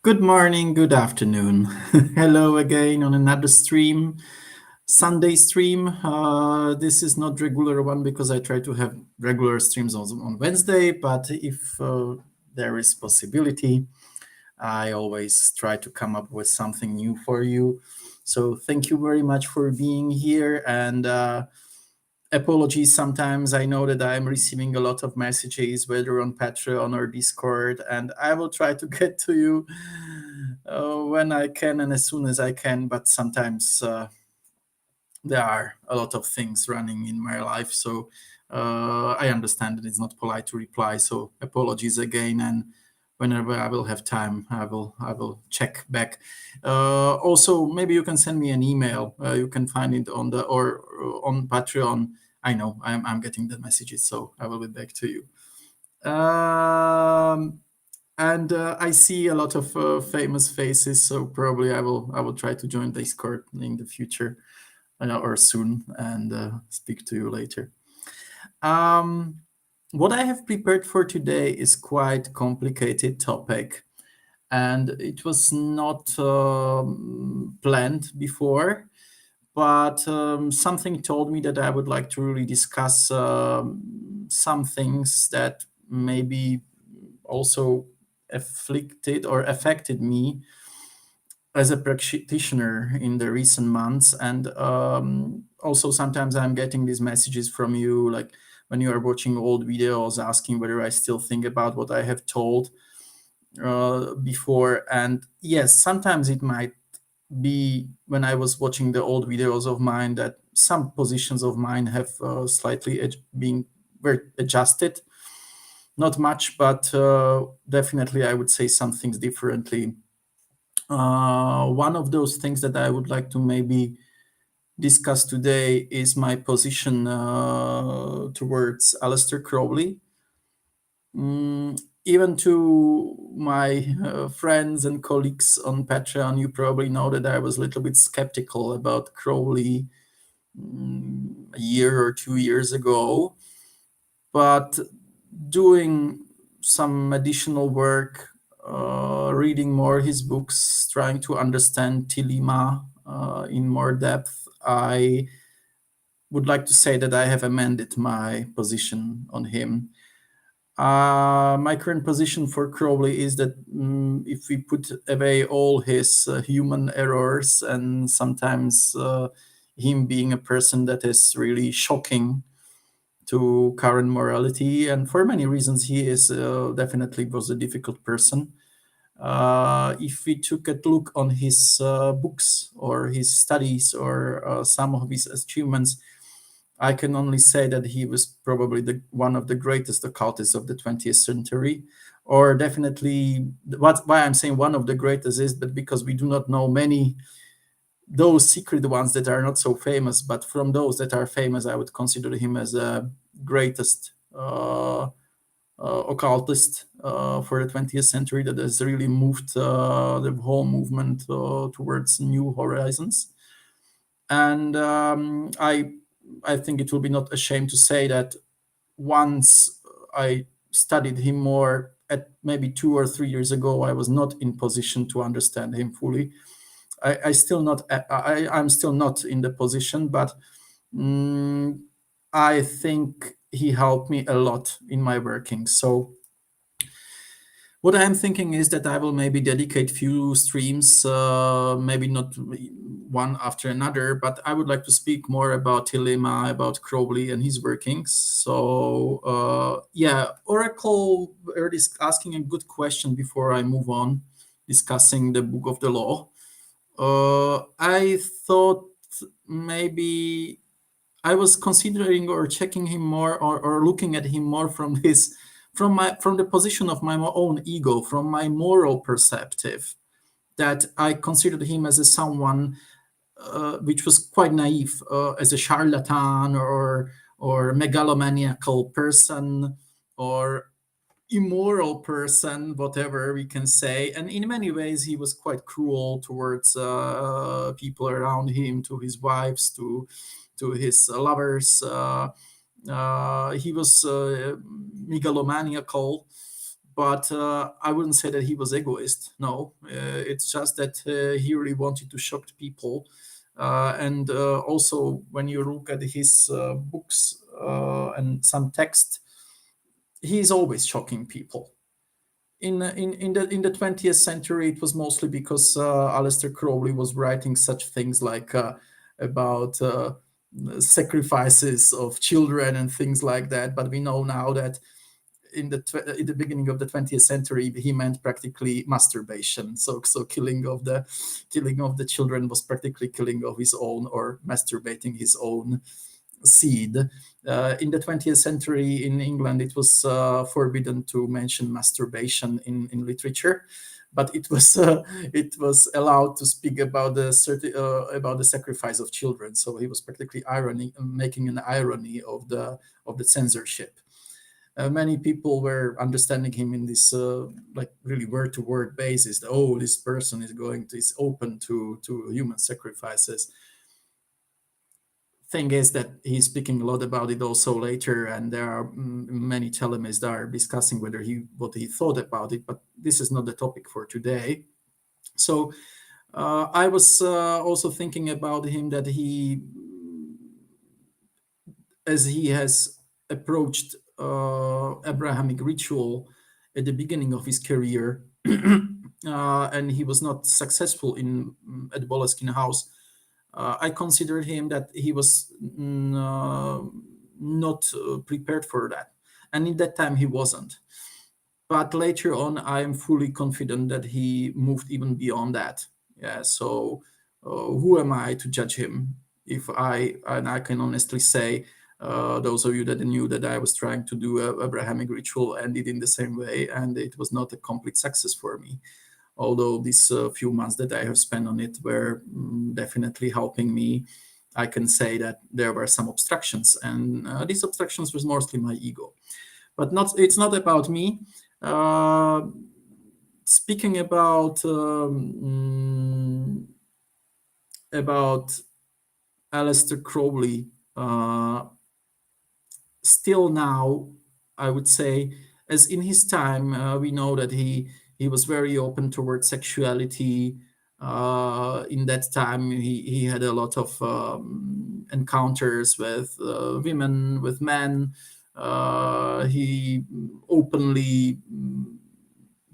Good morning, good afternoon. Hello again on another stream, Sunday stream. This is not regular one because I try to have regular streams also on Wednesday, but if there is possibility, I always try to come up with something new for you. So thank you very much for being here, and apologies. Sometimes I know that I'm receiving a lot of messages, whether on Patreon or Discord, and I will try to get to you when I can and as soon as I can. But sometimes there are a lot of things running in my life, so I understand that it's not polite to reply. So apologies again, and whenever I will have time, I will check back. Also, maybe you can send me an email. You can find it on on Patreon. I know I'm getting the messages, so I will be back to you. And I see a lot of famous faces, so probably I will try to join Discord in the future or soon and speak to you later. What I have prepared for today is quite complicated topic, and it was not planned before, but something told me that I would like to really discuss some things that maybe also affected me as a practitioner in the recent months. And also sometimes I'm getting these messages from you, like when you are watching old videos, asking whether I still think about what I have told before. And yes, sometimes it might be when I was watching the old videos of mine that some positions of mine have slightly been very adjusted. Not much, but definitely I would say some things differently. One of those things that I would like to maybe discuss today is my position towards Aleister Crowley. Even to my friends and colleagues on Patreon, you probably know that I was a little bit skeptical about Crowley a year or 2 years ago. But doing some additional work, reading more his books, trying to understand Thelema in more depth, I would like to say that I have amended my position on him. My current position for Crowley is that if we put away all his human errors and sometimes him being a person that is really shocking to current morality, and for many reasons he is definitely was a difficult person. If we took a look on his books or his studies or some of his achievements, I can only say that he was probably one of the greatest occultists of the 20th century, or definitely why I'm saying one of the greatest is that because we do not know many those secret ones that are not so famous, but from those that are famous, I would consider him as a greatest occultist for the 20th century that has really moved the whole movement towards new horizons. And I think it will be not a shame to say that once I studied him more at maybe 2 or 3 years ago, I was not in position to understand him fully. I'm still not in the position, but I think he helped me a lot in my working. So what I'm thinking is that I will maybe dedicate few streams, maybe not one after another, but I would like to speak more about Thelema, about Crowley and his workings. So Oracle is asking a good question before I move on, discussing the Book of the Law. I thought maybe I was considering or checking him more or looking at him more from the position of my own ego, from my moral perspective, that I considered him as someone which was quite naive, as a charlatan or megalomaniacal person or immoral person, whatever we can say. And in many ways, he was quite cruel towards people around him, to his wives, to his lovers. He was megalomaniacal, but I wouldn't say that he was egoist. No, it's just that he really wanted to shock people. And also, when you look at his books and some text, he's always shocking people. In the 20th century, it was mostly because Aleister Crowley was writing such things like about sacrifices of children and things like that. But we know now that in the beginning of the 20th century, he meant practically masturbation. So killing of the children was practically killing of his own, or masturbating his own seed. In the 20th century in England, it was forbidden to mention masturbation in literature, but it was allowed to speak about the sacrifice of children. So he was practically making an irony of the censorship. Many people were understanding him in this like really word-to-word basis. Oh, this person is open to human sacrifices. Thing is that he's speaking a lot about it also later, and there are many Thelemists that are discussing what he thought about it, but this is not the topic for today. So I was also thinking about him, that as he has approached Abrahamic ritual at the beginning of his career, and he was not successful at Boleskine House. I considered him that he was not prepared for that. And in that time, he wasn't. But later on, I am fully confident that he moved even beyond that. Yeah. So who am I to judge him? And I can honestly say, those of you that knew that I was trying to do a Abrahamic ritual ended in the same way, and it was not a complete success for me. Although these few months that I have spent on it were definitely helping me, I can say that there were some obstructions, and these obstructions was mostly my ego. But it's not about me. Speaking about Aleister Crowley, still now, I would say, as in his time, we know that he was very open towards sexuality. In that time, he had a lot of encounters with women, with men. He openly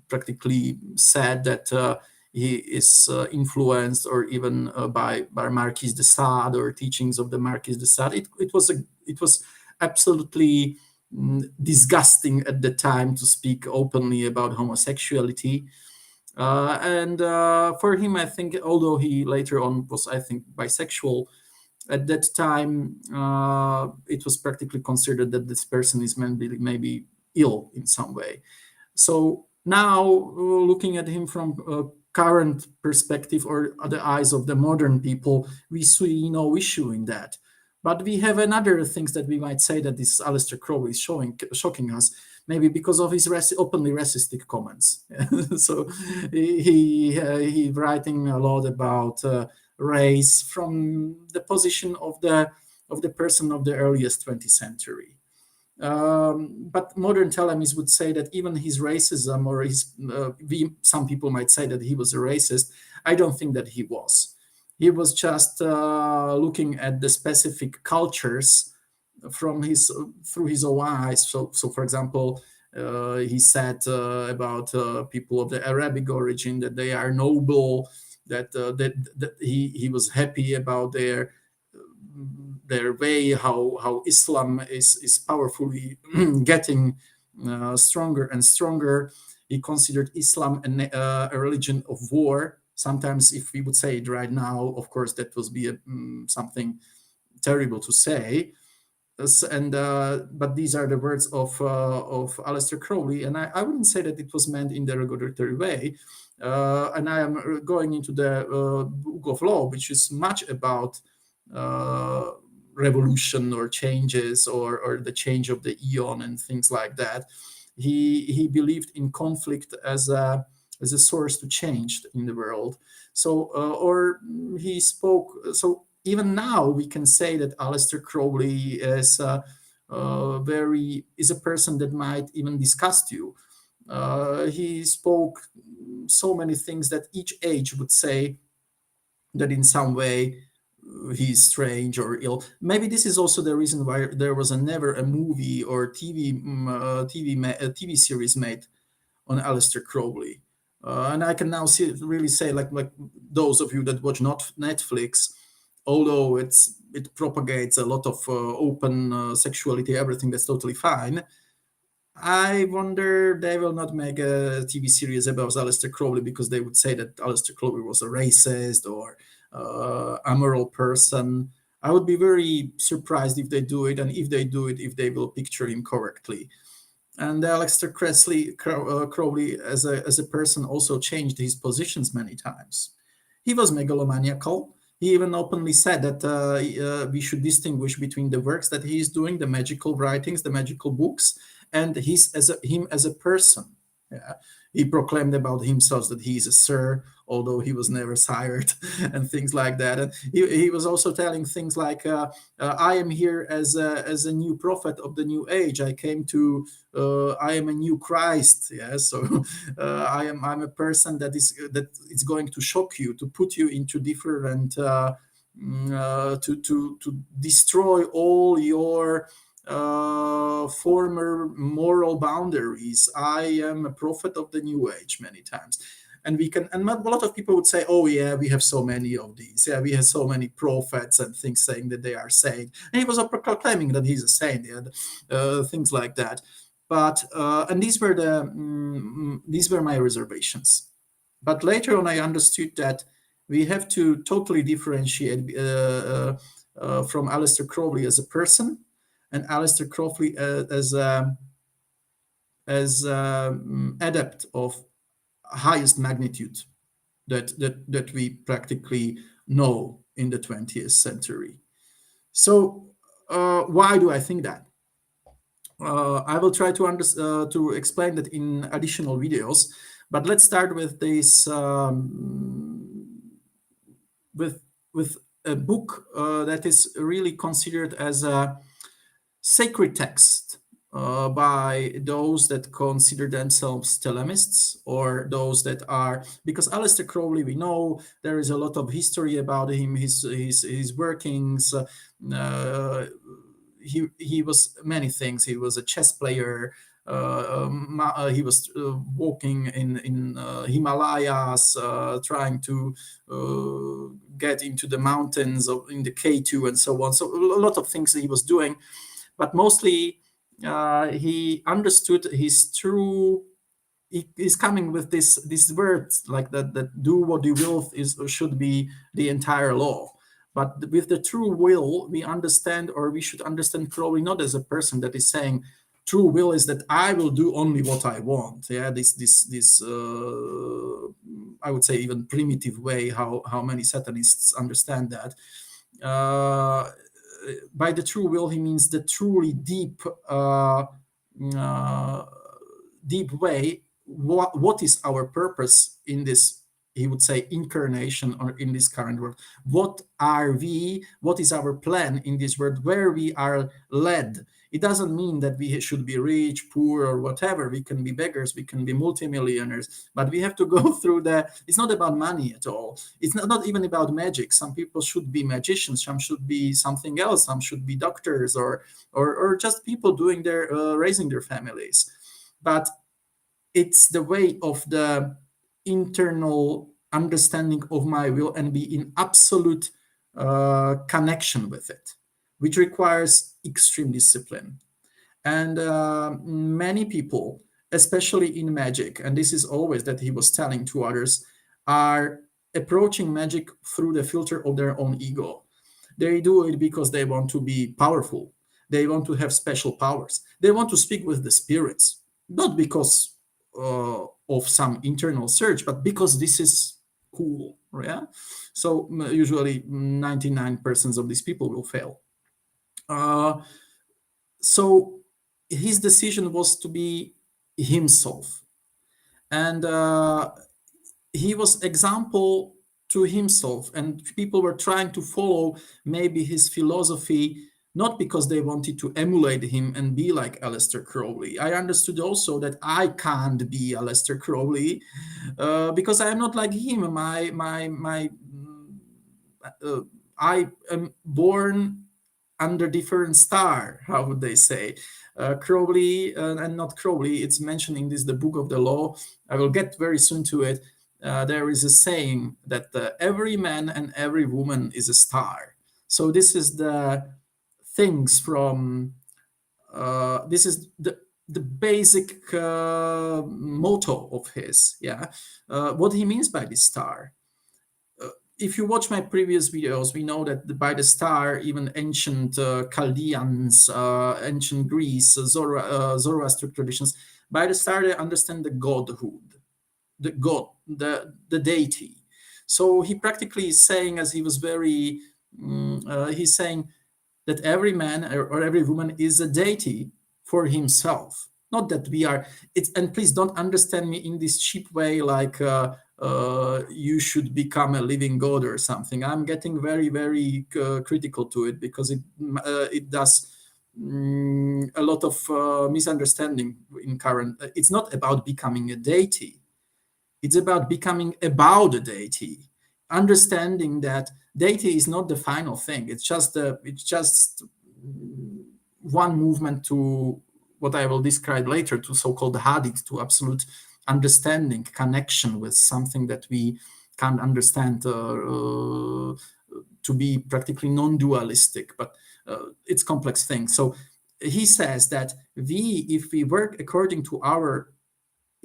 practically said that he is influenced, or even by Marquis de Sade, or teachings of the Marquis de Sade. It was absolutely disgusting at the time to speak openly about homosexuality. And for him, I think, although he later on was, I think, bisexual, at that time, it was practically considered that this person is maybe ill in some way. So now, looking at him from a current perspective, or the eyes of the modern people, we see no issue in that. But we have another things that we might say that this Aleister Crowley is shocking us, maybe because of his openly racistic comments. So he writing a lot about race from the position of the person of the earliest 20th century. But modern Thelemists would say that even his racism, or some people might say that he was a racist. I don't think that he was. He was just looking at the specific cultures through his own eyes. So for example, he said about people of the Arabic origin that they are noble, that he was happy about their way, how Islam is powerfully getting stronger and stronger. He considered Islam a religion of war. Sometimes, if we would say it right now, of course, that would be something terrible to say. But these are the words of Aleister Crowley, and I wouldn't say that it was meant in derogatory way. And I am going into the Book of Law, which is much about revolution or changes or the change of the eon and things like that. He believed in conflict as a source to change in the world. So or he spoke. So even now we can say that Aleister Crowley is is a person that might even disgust you. He spoke so many things that each age would say that in some way he's strange or ill. Maybe this is also the reason why there was never a movie or TV series made on Aleister Crowley. And I can now really say, like those of you that watch not Netflix, although it propagates a lot of open sexuality, everything that's totally fine. I wonder they will not make a TV series about Aleister Crowley because they would say that Aleister Crowley was a racist or amoral person. I would be very surprised if they do it, and if they do it, if they will picture him correctly. And Aleister Crowley, as a person, also changed his positions many times. He was megalomaniacal. He even openly said that we should distinguish between the works that he is doing, the magical writings, the magical books, and him as a person. Yeah. He proclaimed about himself that he is a sir, although he was never sired, and things like that. And he was also telling things like, "I am here as a new prophet of the new age. I came to. I am a new Christ. Yeah, so I'm a person that is going to shock you, to put you into different, to destroy all your." Former moral boundaries. I am a prophet of the new age many times. And a lot of people would say, oh yeah, we have so many of these. Yeah, we have so many prophets and things saying that they are saints. And he was proclaiming that he's a saint, yeah, things like that. But and these were my reservations. But later on, I understood that we have to totally differentiate from Aleister Crowley as a person and Aleister Crowley as adept of highest magnitude that we practically know in the 20th century. So why do I think that? I will try to explain that in additional videos, but let's start with this with a book that is really considered as a sacred text by those that consider themselves Thelemists, or those that are, because Aleister Crowley, we know there is a lot of history about him, his workings. He was many things. He was a chess player. He was walking in Himalayas, trying to get into the mountains in the K2 and so on. So a lot of things that he was doing. But mostly he understood his true. He's coming with these words like that do what you will should be the entire law. But with the true will, we understand, or we should understand Crowley not as a person that is saying true will is that I will do only what I want. Yeah, this I would say even primitive way how many Satanists understand that. By the true will, he means the truly deep way. What is our purpose in this, he would say, incarnation, or in this current world? What are we? What is our plan in this world, where we are led? It doesn't mean that we should be rich, poor, or whatever. We can be beggars, we can be multimillionaires, but we have to go through it's not about money at all. It's not even about magic. Some people should be magicians, some should be something else, some should be doctors, or just people doing raising their families. But it's the way of the internal understanding of my will and be in absolute connection with it, which requires extreme discipline. And many people, especially in magic, and this is always that he was telling to others, are approaching magic through the filter of their own ego. They do it because they want to be powerful. They want to have special powers. They want to speak with the spirits, not because of some internal search, but because this is cool. Yeah. So usually 99% of these people will fail. So his decision was to be himself, and he was example to himself, and people were trying to follow maybe his philosophy, not because they wanted to emulate him and be like Aleister Crowley. I understood also that I can't be Aleister Crowley because I am not like him. I am born under different star. How would they say? Crowley and not Crowley. It's mentioned in this the Book of the Law. I will get very soon to it. There is a saying that every man and every woman is a star. So this is the things from. This is the basic motto of his. Yeah, what he means by this star. If you watch my previous videos, we know that by the star, even ancient Chaldeans, ancient Greece, Zoroastrian traditions, by the star they understand the godhood, the god, the deity. So he practically is saying, as he was very, he's saying that every man or every woman is a deity for himself. Not that we are. It's, and please don't understand me in this cheap way, like you should become a living god or something. I'm getting very, very critical to it because it does a lot of misunderstanding in current. It's not about becoming a deity. It's about becoming about a deity, understanding that deity is not the final thing. It's just one movement to what I will describe later, to so-called hadith, to absolute understanding, connection with something that we can't understand, to be practically non-dualistic, but it's complex thing. So he says that if we work according to our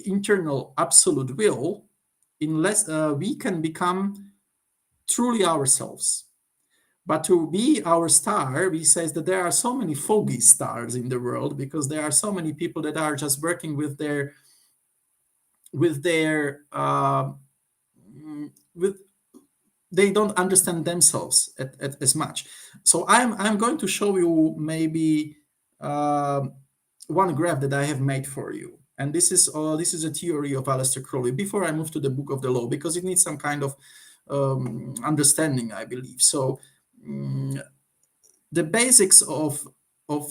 internal absolute will, unless we can become truly ourselves. But to be our star, he says that there are so many foggy stars in the world because there are so many people that are just working with their they don't understand themselves as much. So I'm going to show you maybe one graph that I have made for you. And this is a theory of Aleister Crowley before I move to the Book of the Law, because it needs some kind of understanding, I believe. So the basics of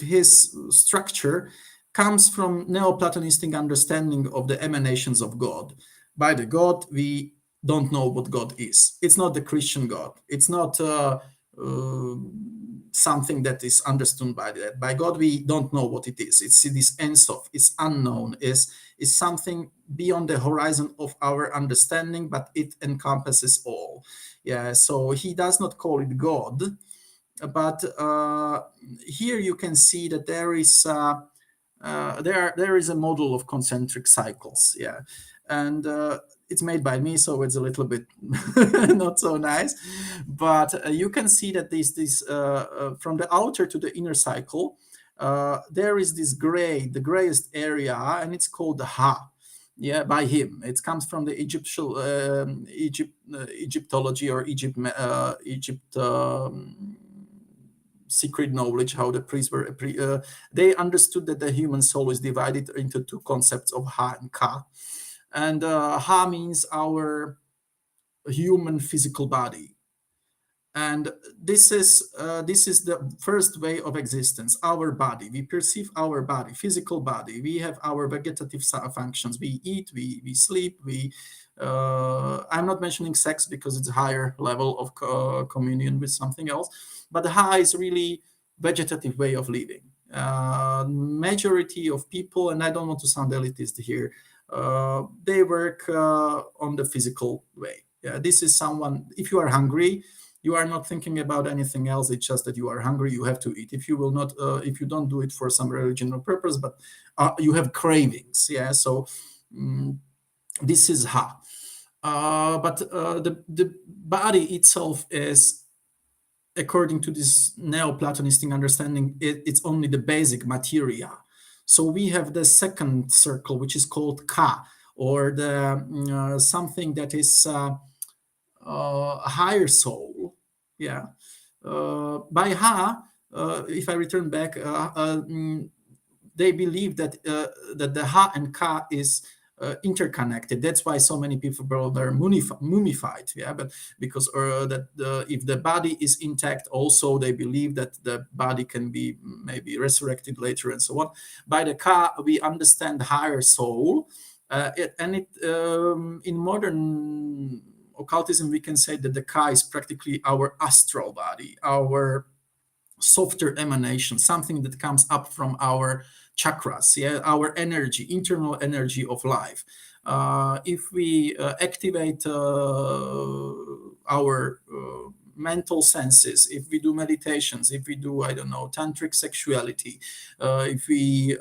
his structure comes from Neoplatonistic understanding of the emanations of God. By the God, we don't know what God is. It's not the Christian God. It's not something that is understood by that. By God, we don't know what it is. It's this Ensof. It's unknown. Is something beyond the horizon of our understanding, but it encompasses all. Yeah. So he does not call it God, but here you can see that there is a model of concentric cycles. Yeah, and it's made by me, so it's a little bit not so nice, but you can see that this from the outer to the inner cycle, there is this the grayest area, and it's called the Ha. Yeah, by him. It comes from the Egyptology or Egypt secret knowledge, how the priests were. They understood that the human soul is divided into two concepts of Ha and Ka. And Ha means our human physical body. And this is the first way of existence, our body. We perceive our body, physical body. We have our vegetative functions. We eat, we sleep, I'm not mentioning sex because it's a higher level of communion with something else. But the Ha is really vegetative way of living. Majority of people, and I don't want to sound elitist here, they work on the physical way. Yeah, this is someone, if you are hungry, you are not thinking about anything else. It's just that you are hungry, you have to eat. If you will not, if you don't do it for some religion or purpose, but you have cravings. Yeah, so this is Ha. But the body itself is according to this Neoplatonistic understanding, it's only the basic materia. So we have the second circle, which is called Ka, or the something that is a higher soul. Yeah. By Ha, if I return back, they believe that that the Ha and Ka is interconnected. That's why so many people are mummified. Yeah, but because that if the body is intact, also they believe that the body can be maybe resurrected later and so on. By the Ka, we understand higher soul, in modern occultism, we can say that the Ka is practically our astral body, our softer emanation, something that comes up from our chakras, yeah, our energy, internal energy of life. If we activate our mental senses, if we do meditations, if we do, I don't know, tantric sexuality, if we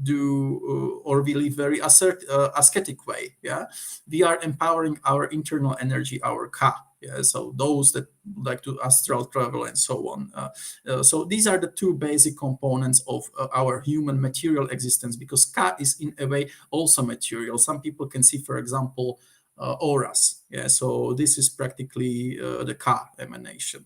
do or we live very ascetic way, yeah, we are empowering our internal energy, our Ka. Yeah, so those that like to astral travel and so on. So these are the two basic components of our human material existence, because Ka is in a way also material. Some people can see, for example, auras. Yeah, so this is practically the Ka emanation.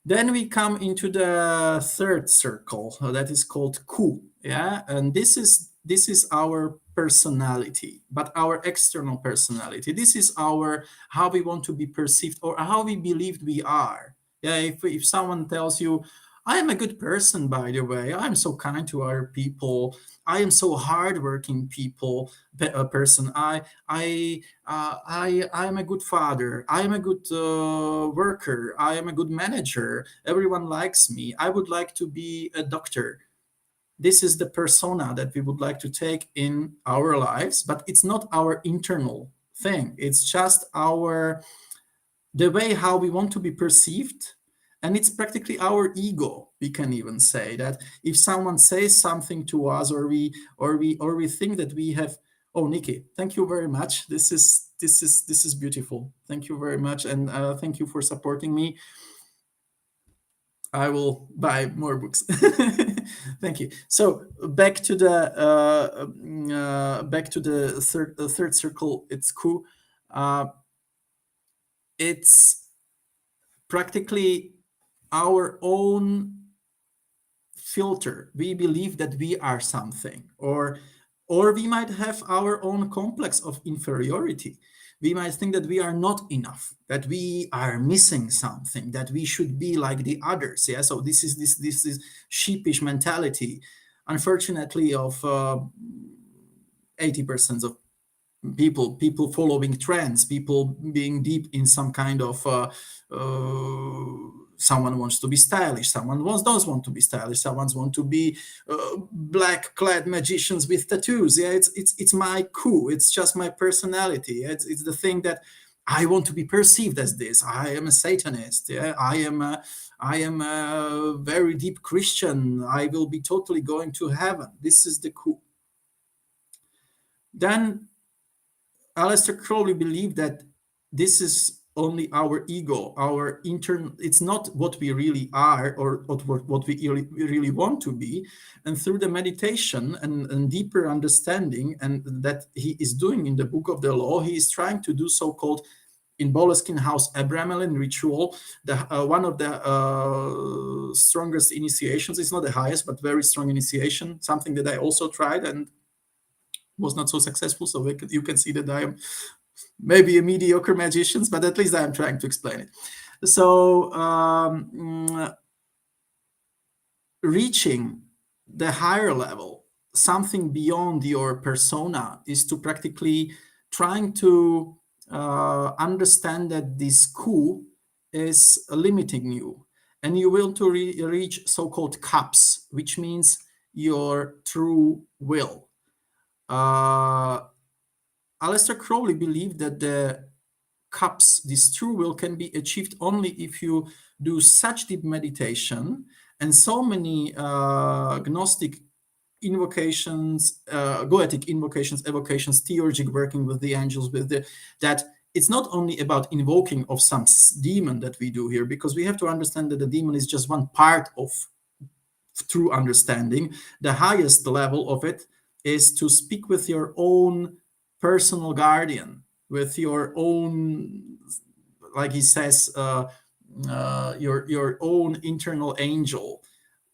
Then we come into the third circle that is called Ku. Yeah, and this is our personality, but our external personality. This is our how we want to be perceived or how we believed we are. Yeah, if someone tells you, I am a good person, by the way, I'm so kind to other people, I am so hardworking person, I am a good father, I am a good worker, I am a good manager, everyone likes me, I would like to be a doctor. This is the persona that we would like to take in our lives, but it's not our internal thing. It's just the way how we want to be perceived, and it's practically our ego. We can even say that if someone says something to us, or we think that we have. Oh, Nikki, thank you very much. This is beautiful. Thank you very much, and thank you for supporting me. I will buy more books. Thank you. So back to the third circle. It's Ku. It's practically our own filter. We believe that we are something, or we might have our own complex of inferiority. We might think that we are not enough, that we are missing something, that we should be like the others. Yeah. So this is sheepish mentality, unfortunately, of 80% of people following trends, people being deep in some kind of someone wants to be stylish, someone does want to be stylish, someone wants to be black clad magicians with tattoos. Yeah, it's my Ku, it's just my personality. It's the thing that I want to be perceived as this. I am a Satanist. Yeah, I am a very deep Christian. I will be totally going to heaven. This is the Ku. Then Aleister Crowley believed that this is only our ego, our internal. It's not what we really are, or what we really want to be. And through the meditation and deeper understanding, and that he is doing in the Book of the Law, he is trying to do so-called, in Boleskine House, Abramelin ritual, one of the strongest initiations. It's not the highest, but very strong initiation, something that I also tried and was not so successful. So you can see that I am maybe a mediocre magician, but at least I am trying to explain it. So reaching the higher level, something beyond your persona, is to practically trying to understand that this Ku is limiting you, and you will to reach so-called cups, which means your true will. Aleister Crowley believed that the cups, this true will, can be achieved only if you do such deep meditation and so many Gnostic invocations, Goetic invocations, evocations, theurgic working with the angels, that it's not only about invoking of some demon that we do here, because we have to understand that the demon is just one part of true understanding. The highest level of it is to speak with your own personal guardian, with your own, like he says, your own internal angel,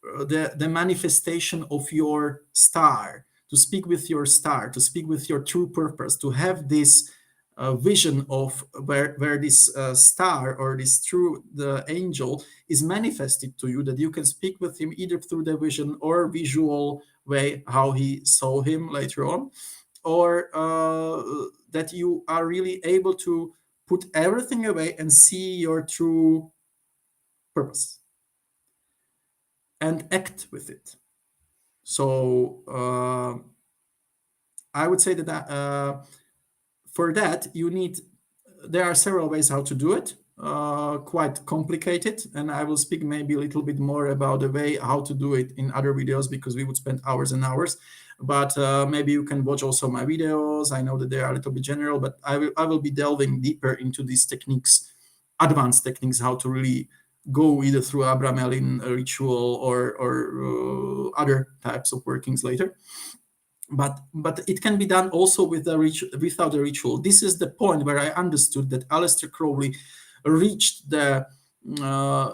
the manifestation of your star, to speak with your star, to speak with your true purpose, to have this vision of where this star or this true the angel is manifested to you, that you can speak with him either through the vision or visual way, how he saw him later on, or that you are really able to put everything away and see your true purpose and act with it. So I would say that for that you need, there are several ways how to do it, quite complicated, and I will speak maybe a little bit more about the way how to do it in other videos, because we would spend hours and hours. But maybe you can watch also my videos. I know that they are a little bit general, but I will be delving deeper into these techniques, advanced techniques, how to really go either through Abramelin ritual or other types of workings later. But it can be done also with without a ritual. This is the point where I understood that Aleister Crowley reached the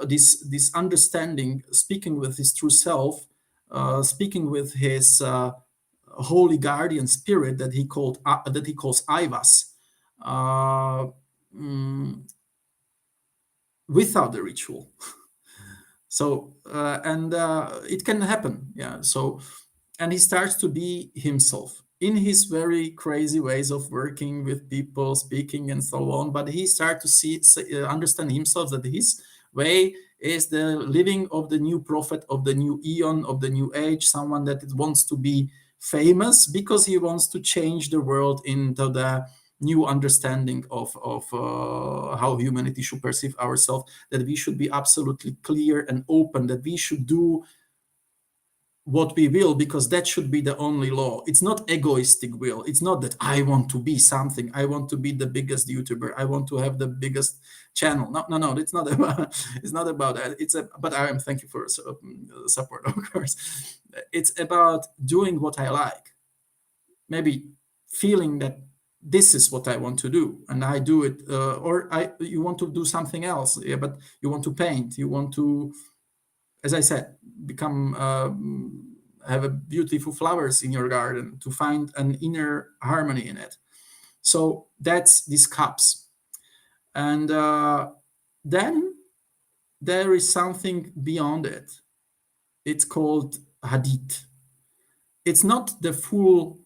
this understanding, speaking with his true self, speaking with his holy guardian spirit that he calls Aiwass, without the ritual. So and it can happen, yeah. So, and he starts to be himself in his very crazy ways of working with people, speaking and so on. But he starts to understand himself, that his way is the living of the new prophet, of the new eon, of the new age, someone that wants to be famous because he wants to change the world into the new understanding of how humanity should perceive ourselves, that we should be absolutely clear and open, that we should do what we will, because that should be the only law. It's not egoistic will. It's not that I want to be something. I want to be the biggest YouTuber. I want to have the biggest channel. No. It's not about. It's not about that. But I am. Thank you for support, of course. It's about doing what I like. Maybe feeling that this is what I want to do, and I do it. You want to do something else, yeah, but you want to paint. You want to, as I said, become have a beautiful flowers in your garden, to find an inner harmony in it. So that's these cups. And then there is something beyond it. It's called Hadith. It's not the full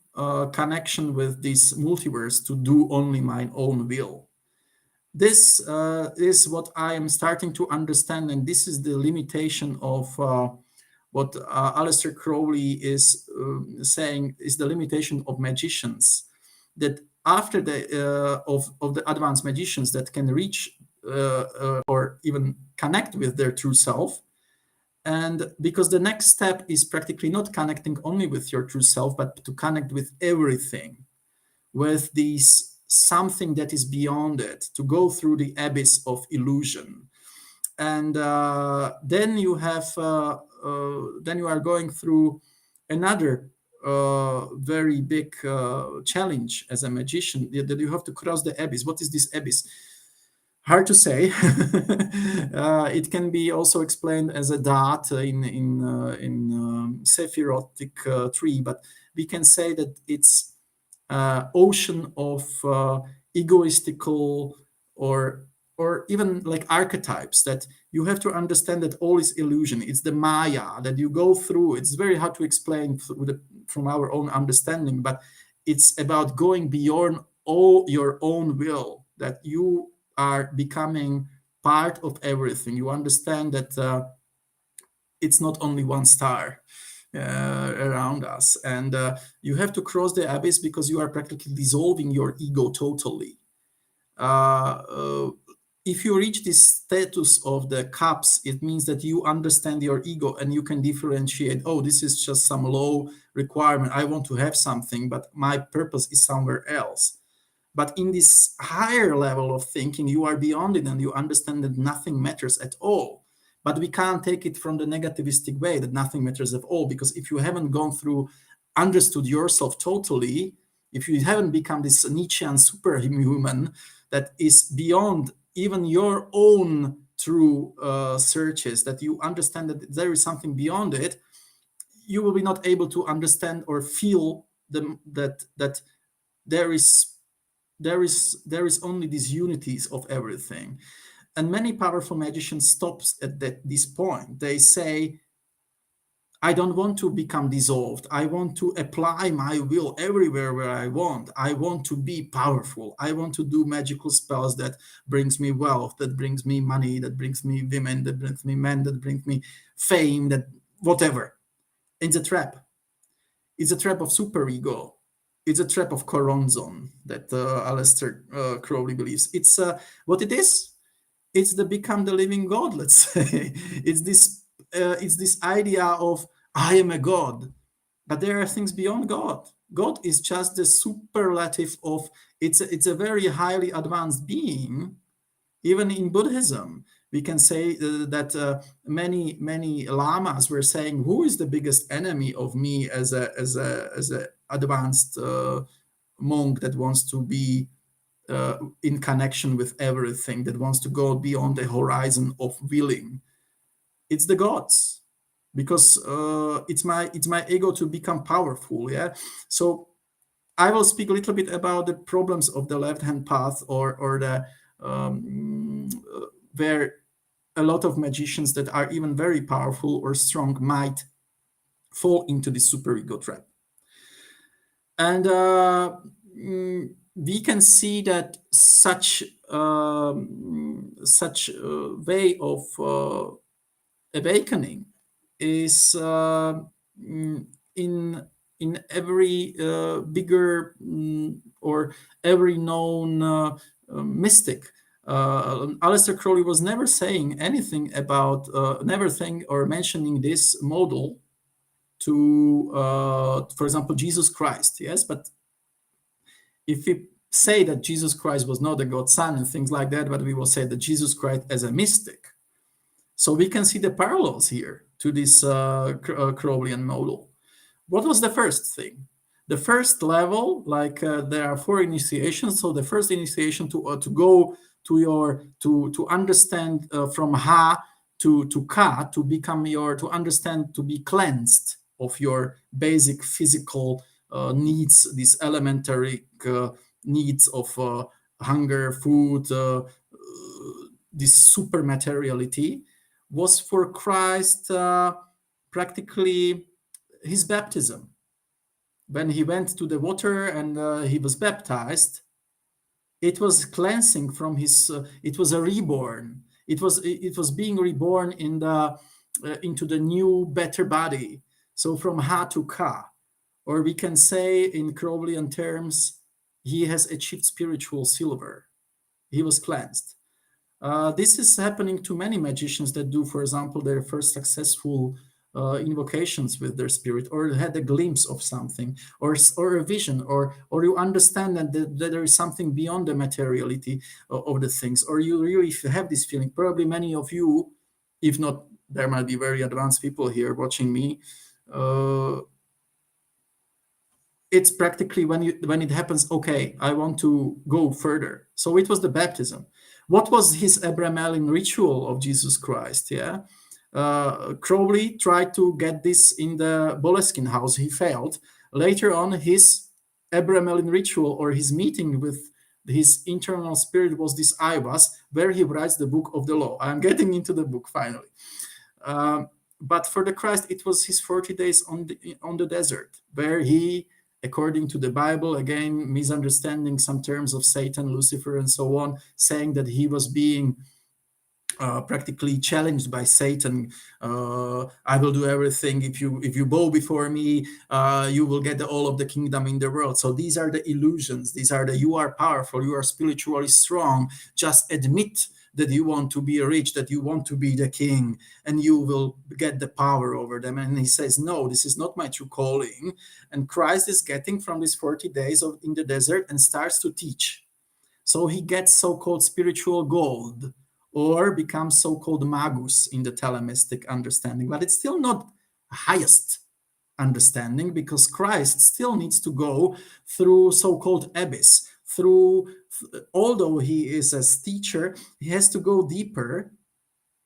connection with this multiverse to do only my own will. This is what I am starting to understand, and this is the limitation of what Aleister Crowley is saying is the limitation of magicians. That after the of the advanced magicians that can reach or even connect with their true self, and because the next step is practically not connecting only with your true self, but to connect with everything, with these something that is beyond it, to go through the abyss of illusion. And then you have then you are going through another very big challenge as a magician, that you have to cross the abyss. What is this abyss? Hard to say. It can be also explained as a dot in Sephirotic tree, but we can say that it's ocean of egoistical or even like archetypes, that you have to understand that all is illusion. It's the Maya that you go through. It's very hard to explain from our own understanding, but it's about going beyond all your own will, that you are becoming part of everything. You understand that it's not only one star around us, and you have to cross the abyss because you are practically dissolving your ego totally. If you reach this status of the cups, it means that you understand your ego and you can differentiate, oh, this is just some low requirement. I want to have something, but my purpose is somewhere else. But in this higher level of thinking, you are beyond it and you understand that nothing matters at all. But we can't take it from the negativistic way that nothing matters at all, because if you haven't gone through, understood yourself totally, if you haven't become this Nietzschean superhuman that is beyond even your own true searches, that you understand that there is something beyond it, you will be not able to understand or feel that there is only these unities of everything. And many powerful magicians stops at this point. They say, I don't want to become dissolved. I want to apply my will everywhere where I want. I want to be powerful. I want to do magical spells that brings me wealth, that brings me money, that brings me women, that brings me men, that brings me fame, that whatever. It's a trap. It's a trap of superego. It's a trap of Coronzon that Aleister Crowley believes. It's what it is. It's the become the living God. Let's say it's this idea of I am a God, but there are things beyond God. God is just the superlative of it's a very highly advanced being. Even in Buddhism, we can say that many lamas were saying, "Who is the biggest enemy of me as a advanced monk that wants to be in connection with everything, that wants to go beyond the horizon of willing? It's the gods, because it's my ego to become powerful." Yeah, so I will speak a little bit about the problems of the left-hand path, or the where a lot of magicians that are even very powerful or strong might fall into this superego trap. And we can see that such way of awakening is in every bigger or every known mystic. Aleister Crowley was never saying anything about, never saying or mentioning this model to, for example, Jesus Christ. Yes, but if we say that Jesus Christ was not the God's son and things like that, but we will say that Jesus Christ as a mystic. So we can see the parallels here to this Crowleyan model. What was the first thing? The first level, like there are 4 initiations. So the first initiation to go to understand from Ha to Ka, to become to understand, to be cleansed of your basic physical needs, these elementary needs of hunger, food, this super materiality, was for Christ practically his baptism. When he went to the water and he was baptized, it was cleansing from his. It was a reborn. It was being reborn into the new, better body. So from Ha to Ka, or we can say in Crowleyan terms, he has achieved spiritual silver. He was cleansed. This is happening to many magicians that do, for example, their first successful invocations with their spirit, or had a glimpse of something, or a vision, or you understand that there is something beyond the materiality of the things, or you really have this feeling. Probably many of you, if not, there might be very advanced people here watching me. It's practically when it happens, okay, I want to go further. So it was the baptism. What was his Abramelin ritual of Jesus Christ? Yeah, Crowley tried to get this in the Boleskine house. He failed. Later on, his Abramelin ritual, or his meeting with his internal spirit, was this Aiwass, where he writes the book of the law. I'm getting into the book finally. But for the Christ, it was his 40 days on the desert, where he, according to the Bible, again, misunderstanding some terms of Satan, Lucifer, and so on, saying that he was being practically challenged by Satan. I will do everything. If you bow before me, you will get all of the kingdom in the world. So these are the illusions. These are you are powerful, you are spiritually strong. Just admit that you want to be rich, that you want to be the king, and you will get the power over them. And he says, no, this is not my true calling. And Christ is getting from these 40 days in the desert and starts to teach. So he gets so-called spiritual gold, or becomes so-called magus in the Thelemistic understanding. But it's still not highest understanding, because Christ still needs to go through so-called abyss, although he is a teacher, he has to go deeper,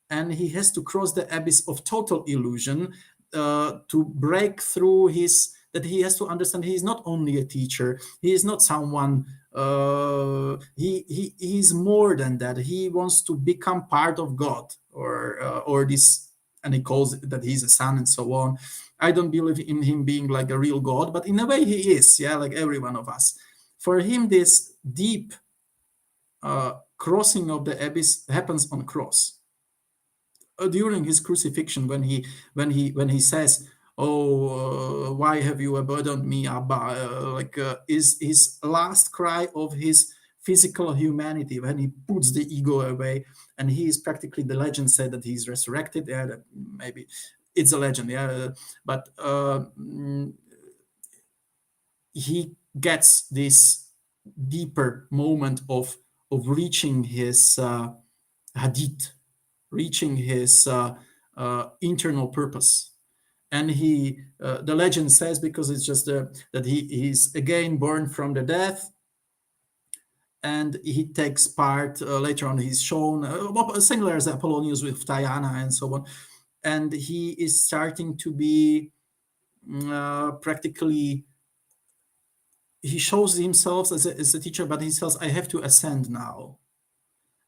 and he has to cross the abyss of total illusion to break through that he has to understand he is not only a teacher, he is not someone, he is more than that. He wants to become part of God, or this, and he calls it that he's a son and so on. I don't believe in him being like a real God, but in a way he is, like every one of us. For him, this deep crossing of the abyss happens on cross. During his crucifixion, when he says, "Oh, why have you abandoned me, Abba?" Is his last cry of his physical humanity, when he puts the ego away, and he is practically, the legend said that he's resurrected. Yeah, maybe it's a legend. Yeah, but he gets this deeper moment of reaching his hadith, reaching his internal purpose. And the legend says, because it's just that he's again born from the death, and he takes part, later on he's shown, similar as Apollonius with Diana and so on, and he is starting to be practically, he shows himself as a teacher, but he says, "I have to ascend now.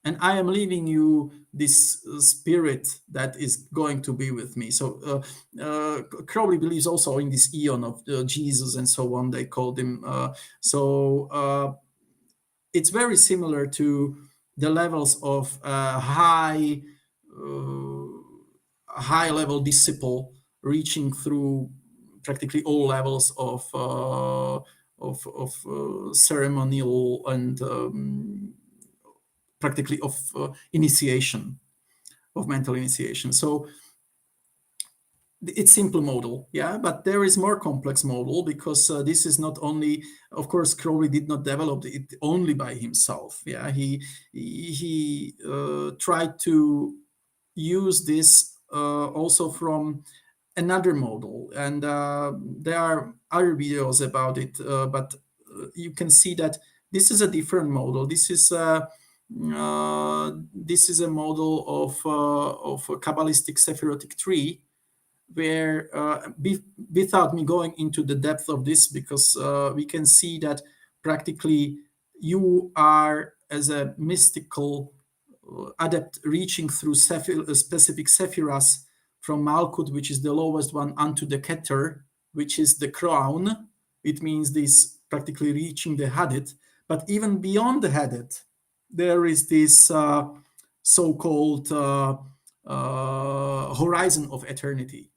And I am leaving you this spirit that is going to be with me." So Crowley believes also in this eon of Jesus and so on, they called him. It's very similar to the levels of high level disciple, reaching through practically all levels of ceremonial and practically of initiation, of mental initiation. So it's simple model, but there is more complex model, because this is not only, of course, Crowley did not develop it only by himself. He tried to use this also from another model, and there are other videos about it, but you can see that this is a different model. This is a model of a Kabbalistic Sephirotic tree, where without me going into the depth of this, because we can see that practically you are, as a mystical adept, reaching through specific sephiras, from Malkut, which is the lowest one, onto the Keter, which is the crown. It means this practically reaching the Hadith. But even beyond the Hadith, there is this so-called horizon of eternity,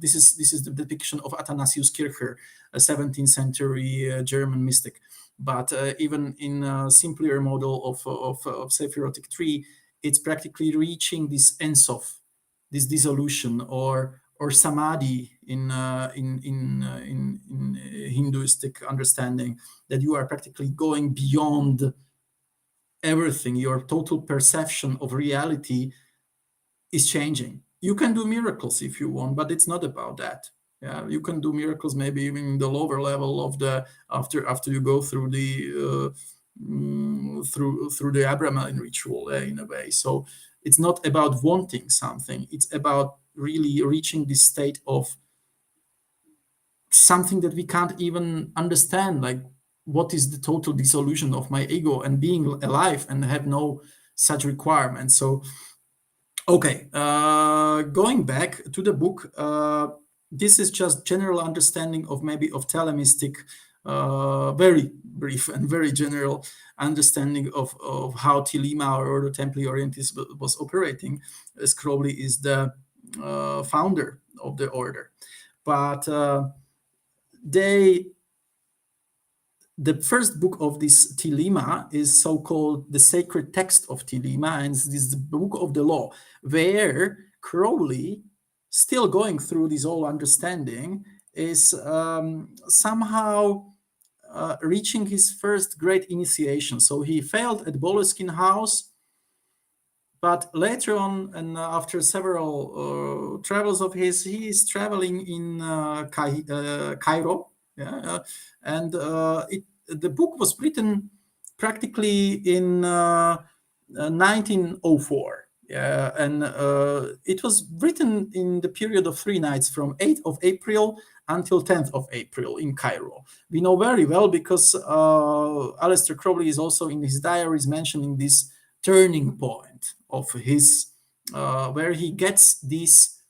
this is the depiction of Athanasius Kircher, a 17th century German mystic. But even in a simpler model of Sephirotic tree, it's practically reaching this Ein Sof, this dissolution, or samadhi in Hinduistic understanding, that you are practically going beyond everything. Your total perception of reality is changing. You can do miracles if you want, but it's not about that. You can do miracles maybe even in the lower level of the after you go through the through the Abramelin ritual, in a way. So it's not about wanting something. It's about really reaching this state of something that we can't even understand, like what is the total dissolution of my ego and being alive and have no such requirements. So okay, going back to the book, this is just general understanding of Thelemistic, very brief and very general understanding of how Thelema or Ordo Templi Orientis was operating, as Crowley is the founder of the order. But the first book of this Thelema is so-called the Sacred Text of Thelema, and this is the book of the law, where Crowley, still going through this whole understanding, is somehow reaching his first great initiation. So he failed at Boleskine House, but later on, and after several travels of his, he is traveling in Cairo. Yeah, and the book was written practically in 1904. Yeah, and it was written in the period of 3 nights from 8th of April until 10th of April in Cairo. We know very well because Aleister Crowley is also in his diaries mentioning this turning point of his, where he gets this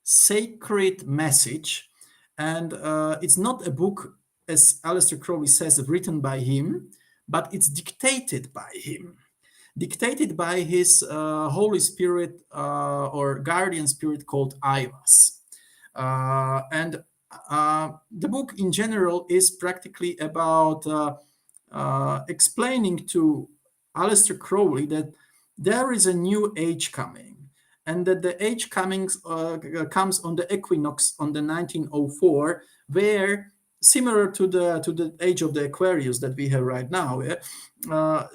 sacred message. And it's not a book, as Aleister Crowley says, written by him, but it's dictated by him. Dictated by his Holy Spirit or guardian spirit called Aiwass. And the book in general is practically about explaining to Aleister Crowley that there is a new age coming, and that the age comes on the equinox on the 1904, where similar to the age of the Aquarius that we have right now.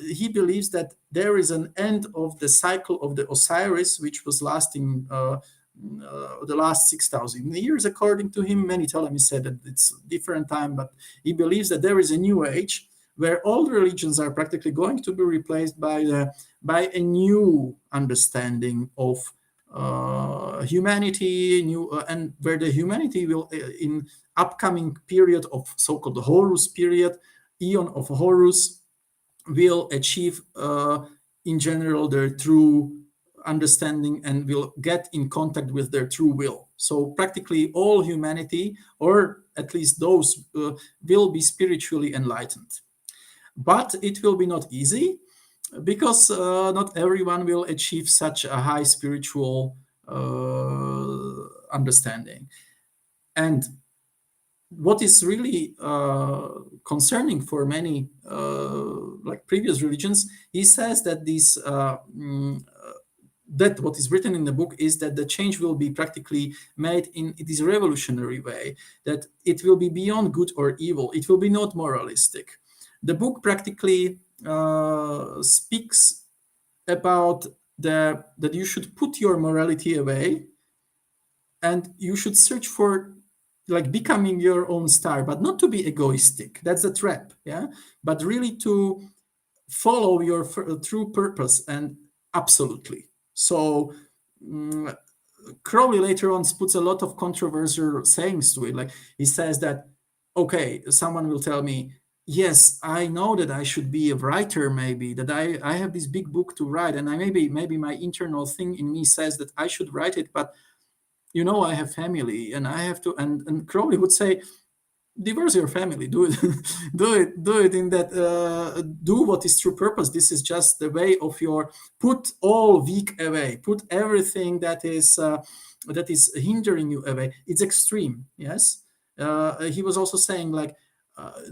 He believes that there is an end of the cycle of the Osiris, which was lasting the last 6,000 years, according to him. Many Thelema said that it's a different time, but he believes that there is a new age where all religions are practically going to be replaced by a new understanding of humanity, and where the humanity will, in upcoming period of so-called Horus period, Eon of Horus, will achieve in general their true understanding and will get in contact with their true will. So practically all humanity, or at least those, will be spiritually enlightened. But it will be not easy, because not everyone will achieve such a high spiritual understanding. And what is really concerning for many like previous religions, he says that that what is written in the book is that the change will be practically made in this revolutionary way, that it will be beyond good or evil, it will be not moralistic. The book practically speaks about that you should put your morality away and you should search for like becoming your own star, but not to be egoistic. That's a trap, yeah. But really to follow your true purpose, and absolutely. So Crowley later on puts a lot of controversial sayings to it. Like he says that, okay, someone will tell me, yes, I know that I should be a writer, maybe, that I have this big book to write, and maybe my internal thing in me says that I should write it, but I have family and I have to, and Crowley would say, divorce your family, do it do it in that, do what is true purpose. This is just the way of your, put all weak away, put everything that is hindering you away. It's extreme. Yes. He was also saying, like,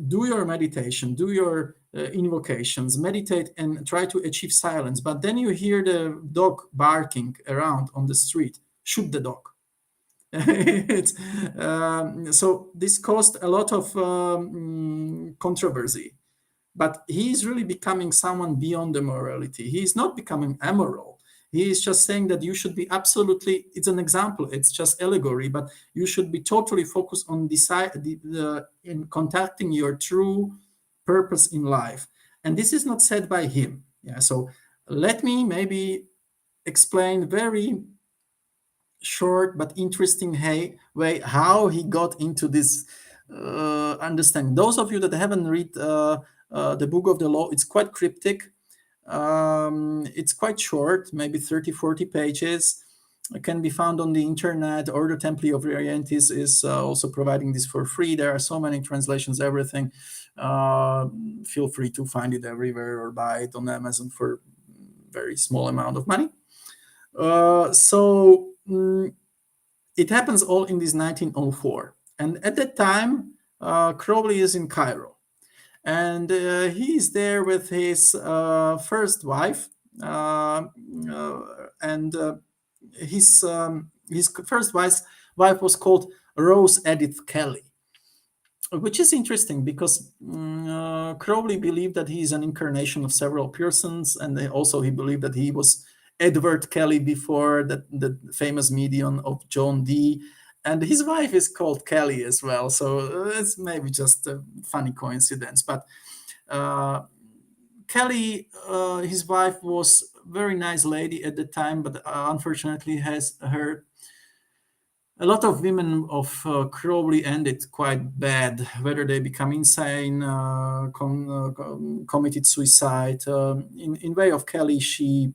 do your meditation, do your invocations, meditate and try to achieve silence, but then you hear the dog barking around on the street, shoot the dog. So this caused a lot of controversy, but he is really becoming someone beyond the morality. He is not becoming amoral. He is just saying that you should be absolutely, it's an example, it's just allegory, but you should be totally focused on in contacting your true purpose in life. And this is not said by him. Yeah. So let me maybe explain very short but interesting way how he got into this understanding. Those of you that haven't read the Book of the Law, it's quite cryptic. It's quite short, maybe 30-40 pages. It can be found on the internet. Ordo Templi of Orientis is also providing this for free. There are so many translations, everything. Feel free to find it everywhere or buy it on Amazon for very small amount of money. It happens all in this 1904. And at that time, Crowley is in Cairo. And he is there with his first wife. His first wife was called Rose Edith Kelly. which is interesting because Crowley believed that he is an incarnation of several persons, and also he believed that he was Edward Kelly before that, the famous medium of John Dee, and his wife is called Kelly as well. So it's maybe just a funny coincidence, but uh, Kelly, his wife, was a very nice lady at the time, but unfortunately has her a lot of women of Crowley ended quite bad, whether they become insane, committed suicide. In way of Kelly, she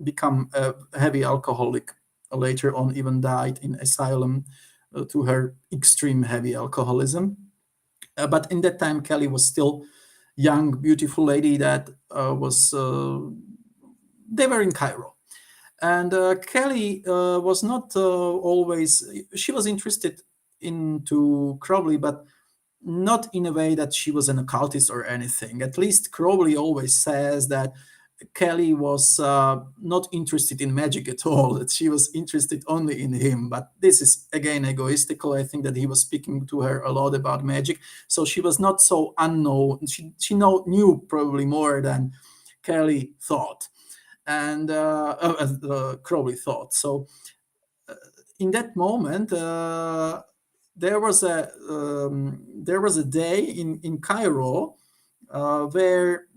became a heavy alcoholic. Later on, even died in asylum to her extreme heavy alcoholism. But in that time, Kelly was still young, beautiful lady that was. They were in Cairo. And Kelly was not always, she was interested into Crowley, but not in a way that she was an occultist or anything. At least Crowley always says that Kelly was not interested in magic at all, that she was interested only in him. But this is, again, egoistical. I think that he was speaking to her a lot about magic. So she was not so unknown. She knew probably more than Kelly thought and Crowley thought. So in that moment, there was a day in Cairo where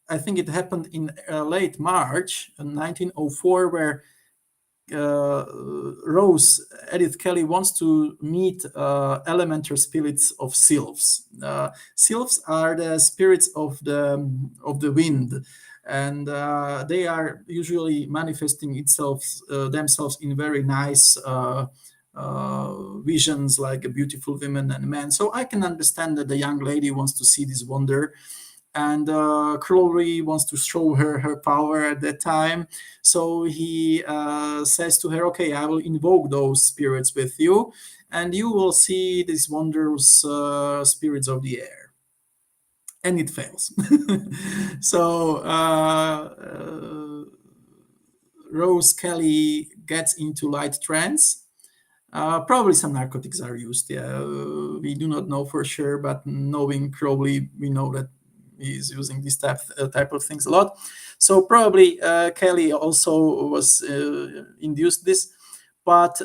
I think it happened in late March 1904, where Rose Edith Kelly wants to meet elemental spirits of sylphs. Sylphs are the spirits of the wind, and they are usually manifesting themselves in very nice visions, like a beautiful women and men. So I can understand that the young lady wants to see this wonder, and Crowley wants to show her her power at that time. So he says to her, "Okay, I will invoke those spirits with you, and you will see these wondrous spirits of the air." And it fails. So Rose Kelly gets into light trance. Probably some narcotics are used. Yeah, we do not know for sure, but knowing Crowley, we know that he's using this type of things a lot. So probably Kelly also was induced this, but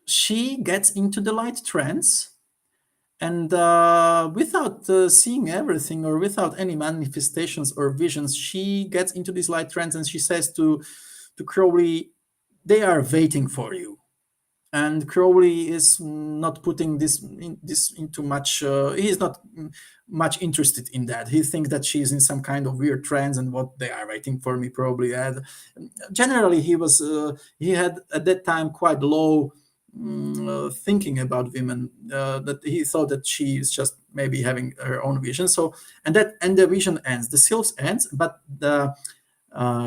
she gets into the light trance, and without seeing everything or without any manifestations or visions, she gets into this light trance, and she says to Crowley, "They are waiting for you." And Crowley is not putting this into much. He is not much interested in that. He thinks that she's in some kind of weird trance, and what they are waiting for me probably. And generally, he had at that time quite low thinking about women. That he thought that she is just maybe having her own vision. So and the vision ends. The sylphs ends, but the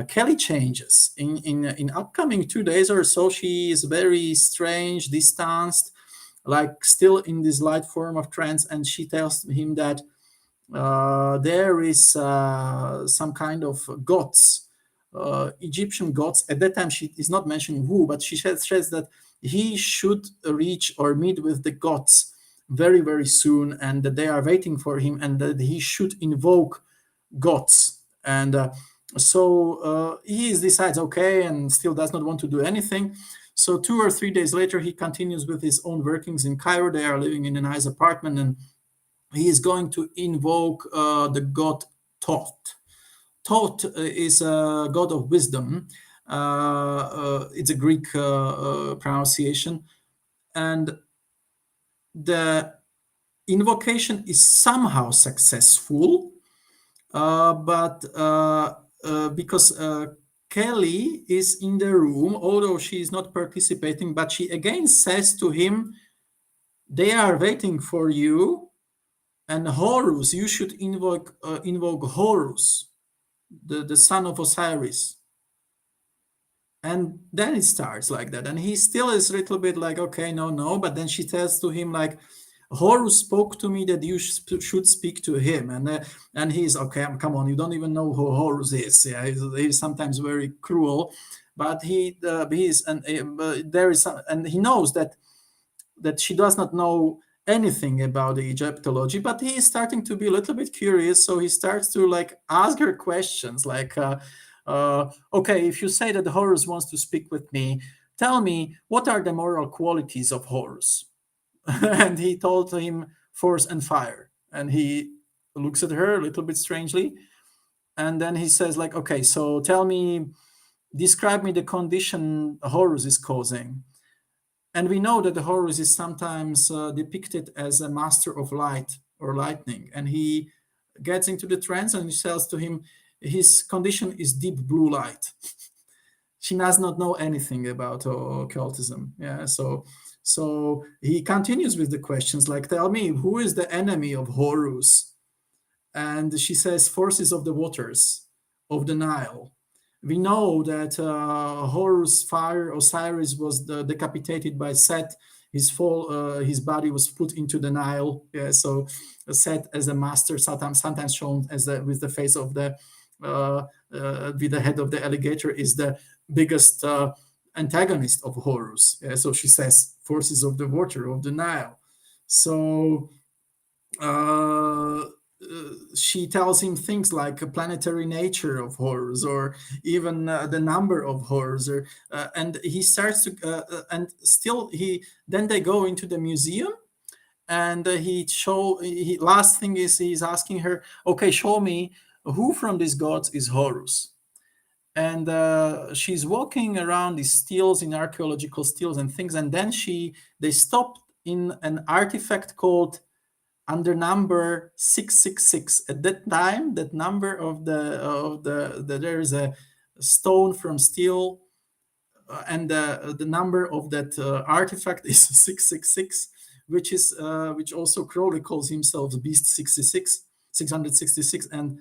Kelly changes in upcoming 2 days or so. She is very strange, distanced, like still in this light form of trance, and she tells him that there is some kind of gods, Egyptian gods. At that time, she is not mentioning who, but she says that he should reach or meet with the gods very, very soon, and that they are waiting for him, and that he should invoke gods. And so he decides, okay, and still does not want to do anything. So 2 or 3 days later, he continues with his own workings in Cairo. They are living in a nice apartment, and he is going to invoke the god Thoth. Thoth is a god of wisdom. It's a Greek pronunciation, and the invocation is somehow successful, but because Kelly is in the room, although she is not participating, but she again says to him, "They are waiting for you, and Horus, you should invoke Horus, the son of Osiris." And then it starts like that, and he still is a little bit like, okay, no, but then she tells to him like, "Horus spoke to me that you should speak to him," and he's okay. Come on, you don't even know who Horus is. Yeah, he's sometimes very cruel, but he's and there is some, and he knows that she does not know anything about the Egyptology, but he is starting to be a little bit curious. So he starts to like ask her questions like, okay, if you say that Horus wants to speak with me, tell me what are the moral qualities of Horus? And he told him force and fire. And he looks at her a little bit strangely. And then he says like, okay, so tell me, describe me the condition Horus is causing. And we know that the Horus is sometimes depicted as a master of light or lightning. And he gets into the trance and he says to him, his condition is deep blue light. She does not know anything about occultism. Yeah, so he continues with the questions like, tell me, who is the enemy of Horus? And she says, forces of the waters, of the Nile. We know that Horus fire Osiris was decapitated by Set. His body was put into the Nile. Yeah, so Set as a master, sometimes shown as with the face of the with the head of the alligator, is the biggest antagonist of Horus. Yeah, so she says, forces of the water, of the Nile. So she tells him things like a planetary nature of Horus, or even the number of Horus, and he starts to and still then they go into the museum, and last thing is he's asking her, okay, show me who from these gods is Horus. And she's walking around these steels, in archaeological steels and things, and then they stopped in an artifact called under number 666. At that time, that number of there is a stone from steel, and the number of that artifact is 666, which also Crowley calls himself Beast 666, and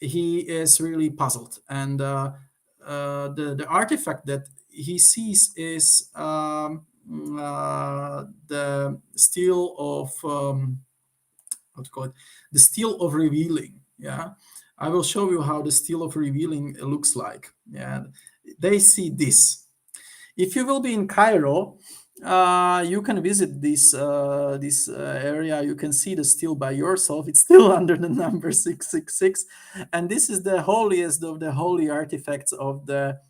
he is really puzzled. And the artifact that he sees is the steel of how to call it, the steel of revealing. Yeah, I will show you how the steel of revealing looks like. Yeah, they see this. If you will be in Cairo, you can visit this area. You can see the steel by yourself. It's still under the number 666, and this is the holiest of the holy artifacts of the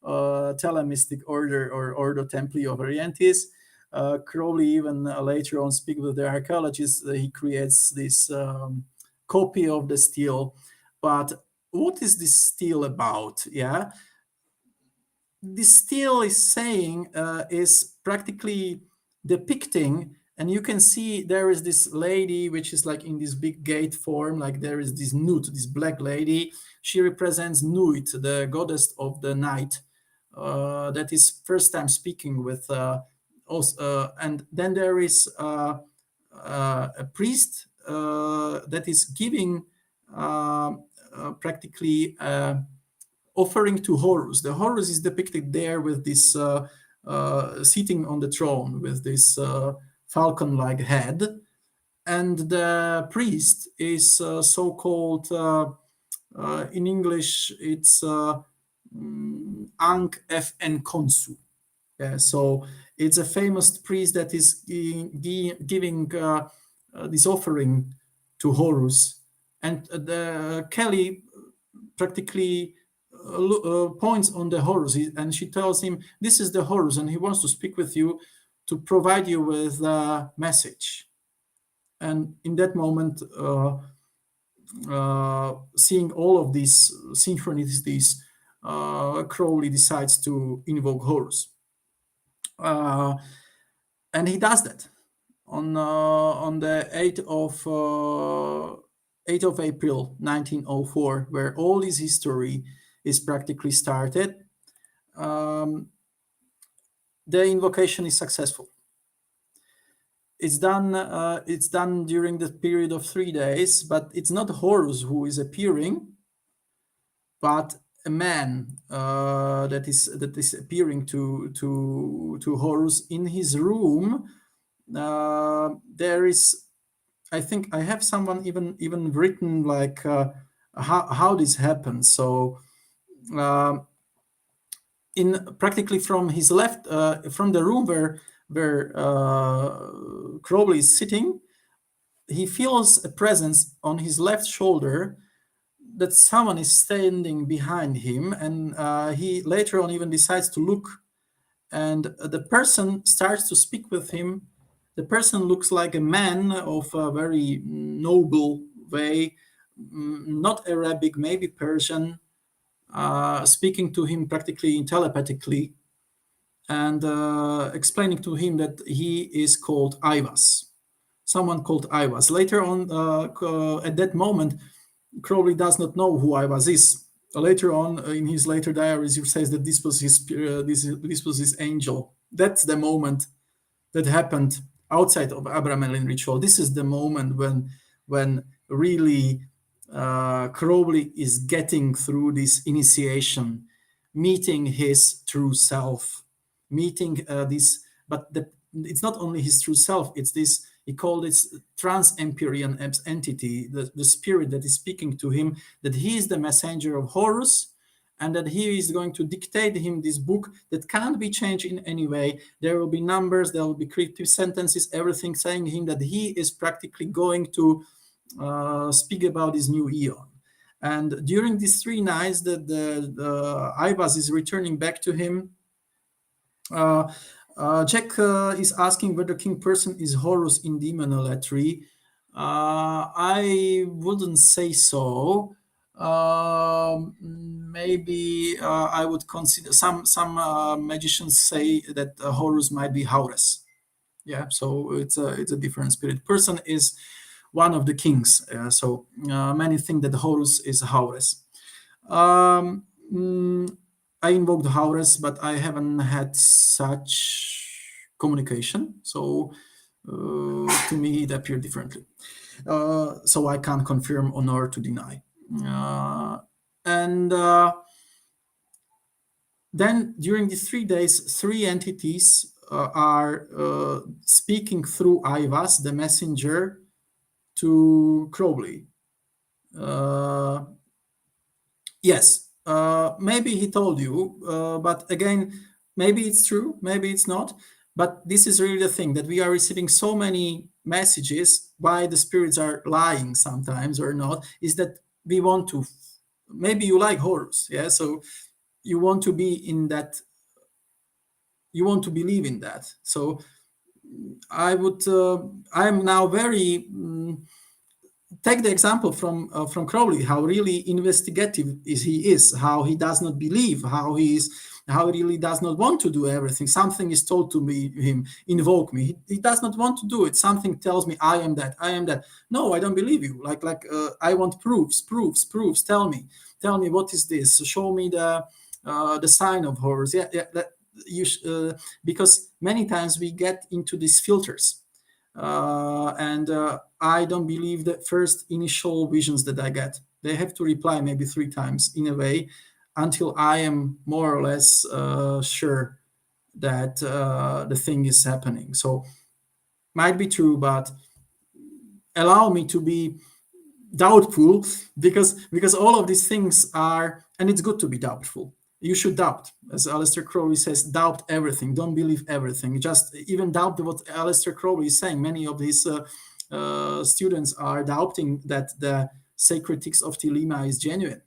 Thelemistic order, or Ordo Templi of Orientis. Crowley even later on speak with the archaeologists. He creates this copy of the steel. But what is this steel about? Yeah, this steel is saying is practically depicting, and you can see there is this lady which is like in this big gate form, like there is this Nut, this black lady. She represents Nuit, the goddess of the night. That is first time speaking with and then there is a priest that is giving practically offering to Horus. The Horus is depicted there with this sitting on the throne with this falcon-like head, and the priest is so-called in English it's Ankh F.N. Konsu. Yeah, so it's a famous priest that is giving this offering to Horus, and the Kelly practically points on the Horus, and she tells him, this is the Horus, and he wants to speak with you to provide you with a message. And in that moment, seeing all of these synchronicities, Crowley decides to invoke Horus. And he does that on the 8th of April 1904, where all his history is practically started. The invocation is successful. It's done during the period of 3 days, but it's not Horus who is appearing, but a man that is appearing to Horus in his room. There is, I think I have someone even written like how this happened. So in practically from his left, from the room where Crowley is sitting, he feels a presence on his left shoulder, that someone is standing behind him, and he later on even decides to look, and the person starts to speak with him. The person looks like a man of a very noble way, not Arabic, maybe Persian, speaking to him practically telepathically, and explaining to him that he is called Aiwass, someone called Aiwass. Later on, at that moment, Crowley does not know who Aiwass is. Later on, in his later diaries, he says that this was his angel. That's the moment that happened outside of Abramelin ritual. This is the moment when really Crowley is getting through this initiation, meeting his true self, meeting this. But it's not only his true self; it's this. He called it transempirical entity, the spirit that is speaking to him, that he is the messenger of Horus, and that he is going to dictate him this book that can't be changed in any way. There will be numbers, there will be cryptic sentences, everything saying him that he is practically going to speak about this new eon. And during these 3 nights that the Aiwass is returning back to him, Jack is asking whether King Person is Horus in demonolatry. I wouldn't say so. Maybe I would consider some magicians say that Horus might be Haures. Yeah, so it's a different spirit. Person is one of the kings. So many think that Horus is Haures. I invoked Haures, but I haven't had such communication. So to me, it appeared differently. So I can't confirm or nor to deny. Then during these 3 days, 3 entities are speaking through Aiwass, the messenger, to Crowley. Yes, maybe he told you, but again, maybe it's true, maybe it's not. But this is really the thing, that we are receiving so many messages. Why the spirits are lying sometimes or not is that we want to. Maybe you like Horus, yeah. So you want to be in that. You want to believe in that. So I would. I am now very. Take the example from Crowley, how really investigative he is, how he does not believe, how he really does not want to do everything. Something is told to him, invoke me. He does not want to do it. Something tells me, I am that. No, I don't believe you. Like I want proofs. Tell me what is this? Show me the sign of Horus. Because many times we get into these filters. And I don't believe the first initial visions that I get. They have to reply maybe 3 times in a way until I am more or less sure that the thing is happening. So might be true, but allow me to be doubtful, because all of these things are, and it's good to be doubtful. You should doubt, as Aleister Crowley says, doubt everything, don't believe everything. Just even doubt what Aleister Crowley is saying. Many of these students are doubting that the sacred text of Thelema is genuine,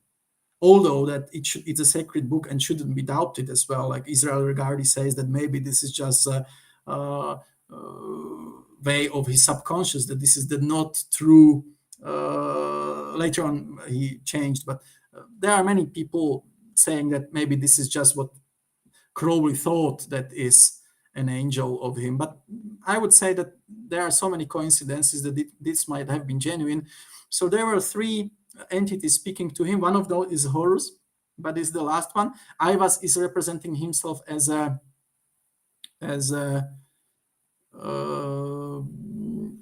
although that it's a sacred book and shouldn't be doubted as well. Like Israel Regardie says that maybe this is just a way of his subconscious, that this is the not true. Later on he changed, but there are many people saying that maybe this is just what Crowley thought that is an angel of him. But I would say that there are so many coincidences that this might have been genuine. So there were 3 entities speaking to him. One of those is Horus, but is the last one. Aiwass is representing himself as a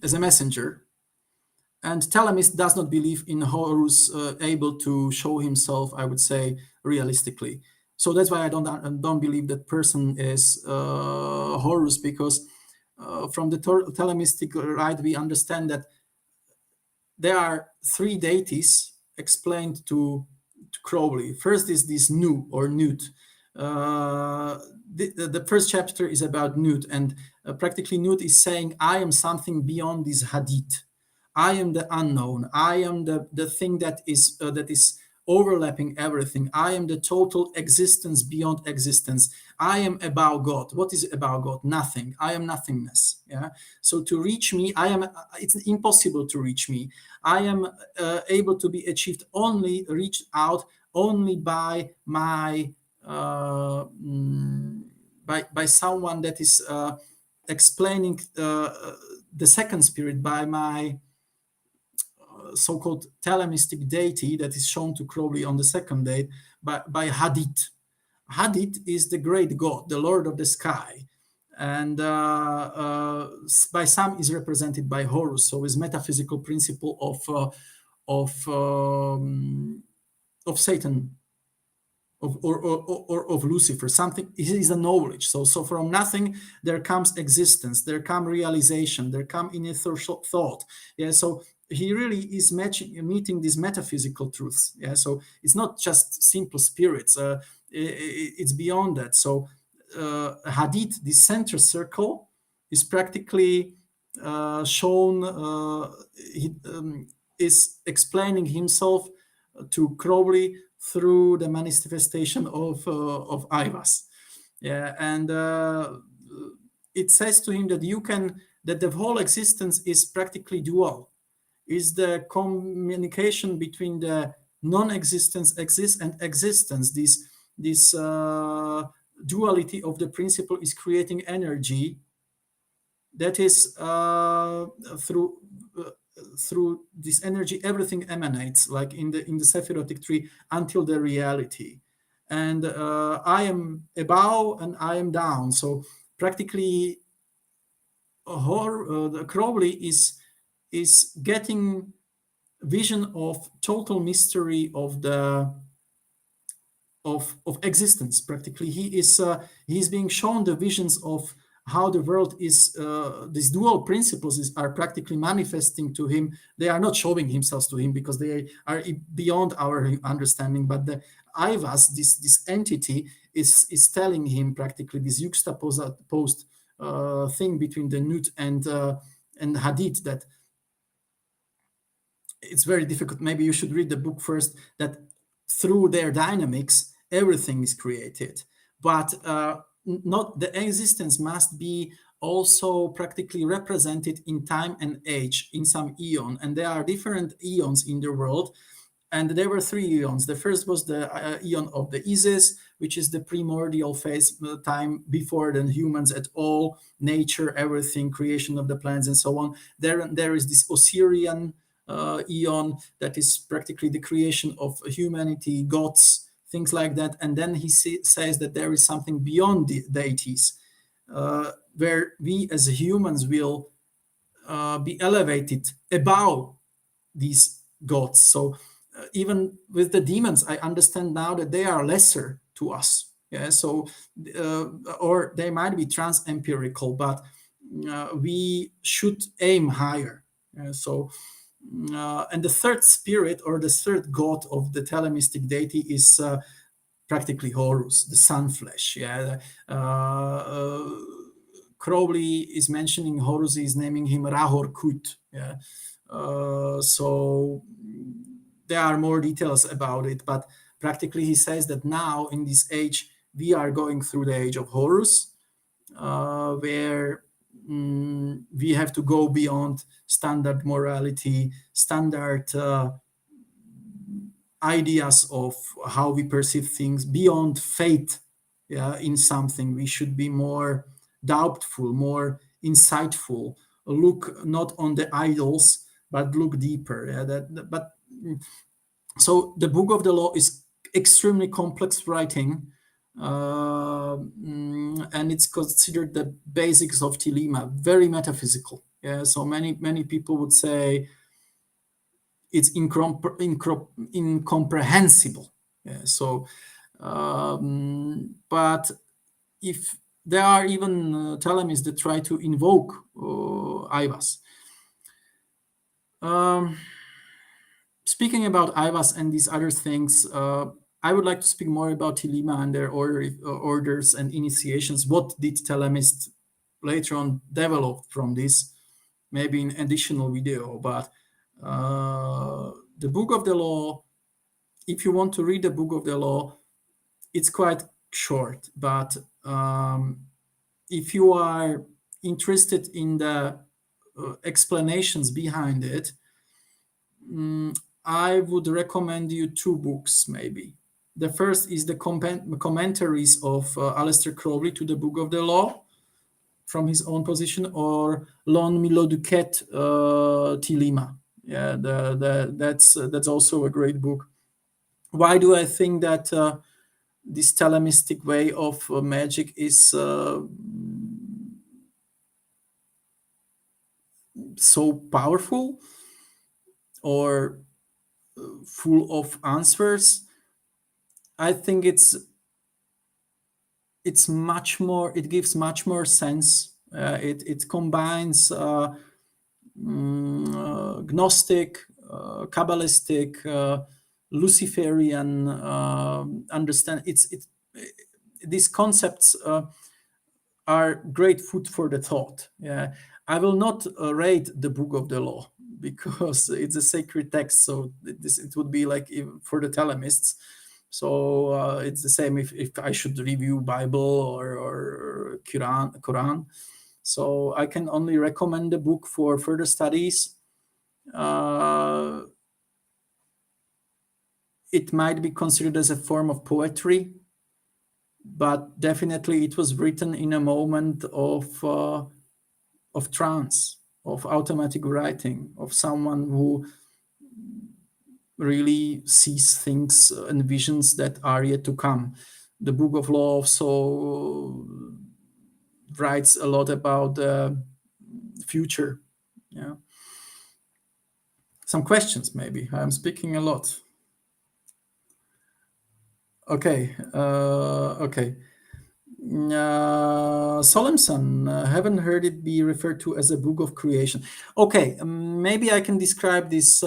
messenger. And Thelema does not believe in Horus able to show himself, I would say, realistically. So that's why I don't believe that person is Horus, because from the Thelemistic rite we understand that there are 3 deities explained to Crowley. First is this Nu or Nut, the first chapter is about Nut, and practically Nut is saying, I am something beyond this hadith. I am the unknown. I am the thing that is overlapping everything. I am the total existence beyond existence. I am about God. What is about God? Nothing. I am nothingness. Yeah. So to reach me, it's impossible to reach me. I am able to be achieved only, reached out only by my by someone that is explaining the second spirit, by my so-called Thelemistic deity that is shown to Crowley on the second date, by Hadith. Hadith is the great god, the lord of the sky, and by some is represented by Horus, so is metaphysical principle of Satan, or of Lucifer. Something is a knowledge. So from nothing there comes existence, there come realization, there come inner thought. Yeah. So he really is meeting these metaphysical truths. Yeah. So it's not just simple spirits. It's beyond that. So Hadith, the center circle, is practically shown. He is explaining himself to Crowley through the manifestation of Aiwass. Yeah, and it says to him that that the whole existence is practically dual, is the communication between the non-existence and existence. This duality of the principle is creating energy that is through this energy everything emanates, like in the Sephirotic tree, until the reality. And I am above and I am down. So practically Crowley is getting vision of total mystery of existence. Practically he's being shown the visions of how the world is. These dual principles are practically manifesting to him. They are not showing themselves to him because they are beyond our understanding, but the Aiwass, this entity, is telling him practically this juxtaposed thing between the Nut and Hadith, that it's very difficult. Maybe you should read the book first, that through their dynamics everything is created, but not the existence must be also practically represented in time and age, in some eon, and there are different eons in the world. And there were 3 eons. The first was the eon of the Isis, which is the primordial phase, time before the humans at all, nature, everything, creation of the plants and so on. There is this Osirian eon that is practically the creation of humanity, gods, things like that. And then he says that there is something beyond the deities, where we as humans will be elevated above these gods. So even with the demons, I understand now that they are lesser to us. Yeah. So or they might be transempirical, but we should aim higher. And the third spirit, or the third god of the Thelemistic deity, is practically Horus, the sun flesh. Yeah. Crowley is mentioning Horus, is naming him Rahor Kut. Yeah. So there are more details about it, but practically he says that now in this age we are going through the age of Horus, where we have to go beyond standard morality, standard ideas of how we perceive things, beyond faith. Yeah, in something we should be more doubtful, more insightful, look not on the idols but look deeper. Yeah, so the Book of the Law is extremely complex writing, and it's considered the basics of Thelema, very metaphysical. Yeah, so many people would say it's incomprehensible. Yeah, so, but if there are even Thelemies that try to invoke Aiwass. Speaking about Aiwass and these other things, I would like to speak more about Thelema and their orders and initiations. What did Thelemists later on develop from this? Maybe in additional video, but the Book of the Law, if you want to read the Book of the Law, it's quite short, but if you are interested in the explanations behind it, I would recommend you two books, maybe. The first is the commentaries of Aleister Crowley to the Book of the Law from his own position, or L'on Miloduquet Thelema. Yeah, that's also a great book. Why do I think that this Thelemistic way of magic is so powerful or full of answers? I think it's much more. It gives much more sense. It combines Gnostic, Kabbalistic, Luciferian understand. These concepts are great food for the thought. Yeah, I will not rate the Book of the Law because it's a sacred text. So it would be like for the Thelemists. So it's the same if I should review Bible or Quran. So I can only recommend the book for further studies. It might be considered as a form of poetry, but definitely it was written in a moment of trance, of automatic writing, of someone who really sees things and visions that are yet to come. The Book of Law also writes a lot about the future. Yeah. Some questions, maybe. I'm speaking a lot. Okay. Solemson, haven't heard it be referred to as a book of creation. Okay, maybe I can describe these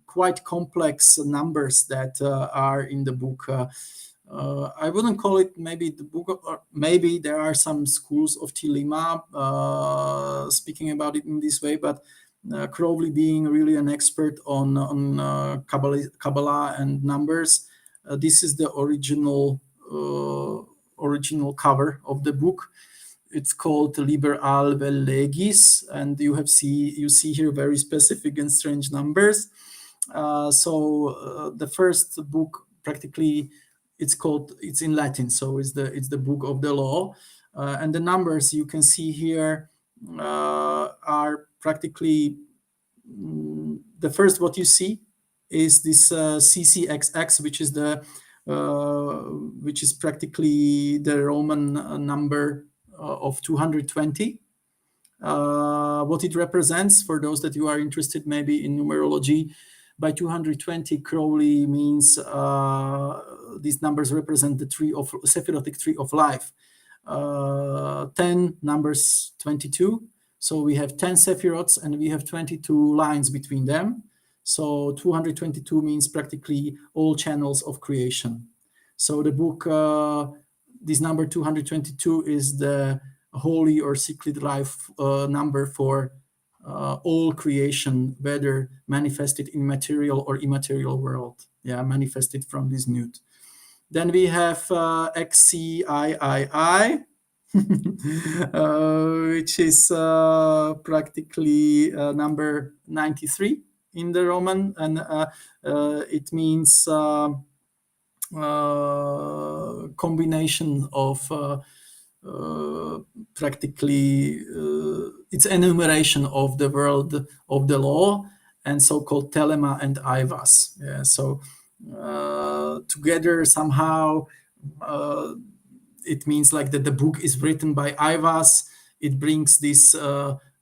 quite complex numbers that are in the book. I wouldn't call it maybe the book of, or maybe there are some schools of Thelema speaking about it in this way, but Crowley, being really an expert on Kabbalah and numbers, this is the original cover of the book. It's called Liber Alve Legis, and you see here very specific and strange numbers. So the first book, practically, it's in Latin, so it's the Book of the Law, and the numbers you can see here are practically the first. What you see is this CCXX, which is practically the Roman number of 220. What it represents, for those that you are interested maybe in numerology, by 220, Crowley means these numbers represent the Sephirotic tree of life. 10 numbers 22. So we have 10 Sephirots and we have 22 lines between them. So 222 means practically all channels of creation. So the book, this number 222 is the holy or secret life number for all creation, whether manifested in material or immaterial world. Yeah, manifested from this newt. Then we have XCIII, which is practically number 93 in the Roman, and it means combination of practically it's enumeration of the world of the law and so-called Thelema and Aiwass. Yeah, so together somehow it means like that the book is written by Aiwass. It brings this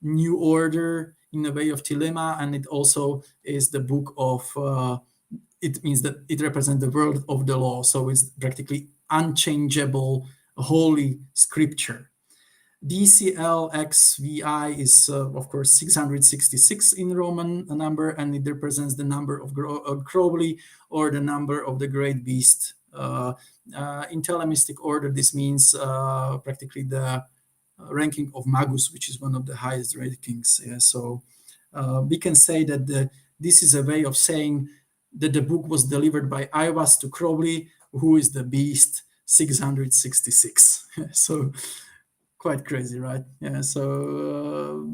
new order in the way of Thelema, and it also is the book of it means that it represents the world of the law, so it's practically unchangeable holy scripture. DCLXVI is, of course, 666 in Roman number, and it represents the number of Crowley, or the number of the great beast. In Thelemistic order, this means practically the ranking of Magus, which is one of the highest rankings. Yeah, so we can say that this is a way of saying that the book was delivered by Aiwass to Crowley, who is the beast 666. So quite crazy, right? Yeah, so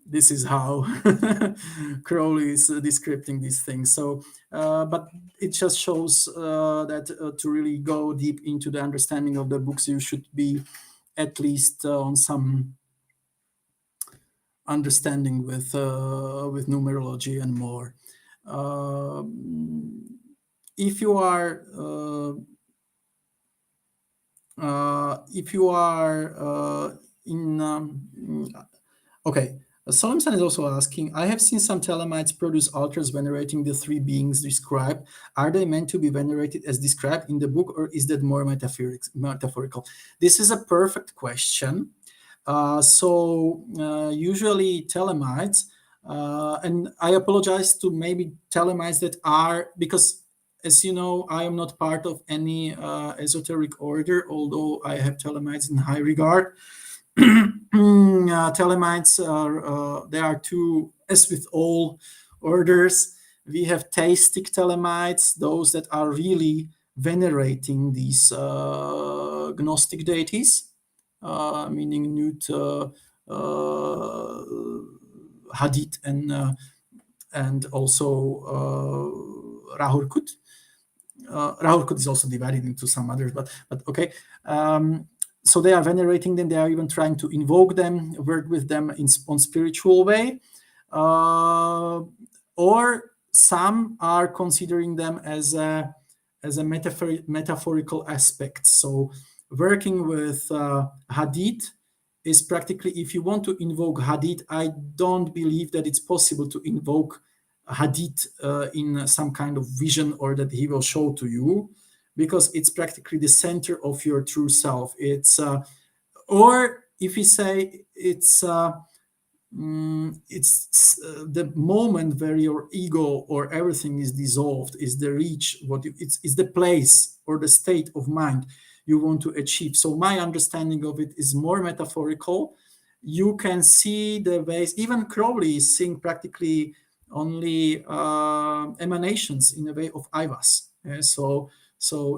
this is how Crowley is describing these things. So, but it just shows that to really go deep into the understanding of the books, you should be at least on some understanding with numerology and more. If you are okay, Solemson is also asking, I have seen some Thelemites produce altars venerating the three beings described. Are they meant to be venerated as described in the book, or is that more metaphorical? This is a perfect question. Usually Thelemites, and I apologize to maybe Thelemites that are, because as you know, I am not part of any esoteric order, although I have Thelemites in high regard. Thelemites are, there are two, as with all orders. We have theistic Thelemites, those that are really venerating these Gnostic deities, meaning Nut, Hadith, and also Rahurkut. Rahurkut is also divided into some others, but okay. So they are venerating them. They are even trying to invoke them, work with them on spiritual way, or some are considering them as a metaphorical aspect. So working with Hadith is practically, if you want to invoke Hadith, I don't believe that it's possible to invoke Hadith in some kind of vision, or that he will show to you, because it's practically the center of your true self. It's or if you say it's the moment where your ego or everything is dissolved, is the reach, it's the place or the state of mind you want to achieve. So my understanding of it is more metaphorical. You can see the ways, even Crowley is seeing practically only emanations in a way of Aiwass. Yeah, so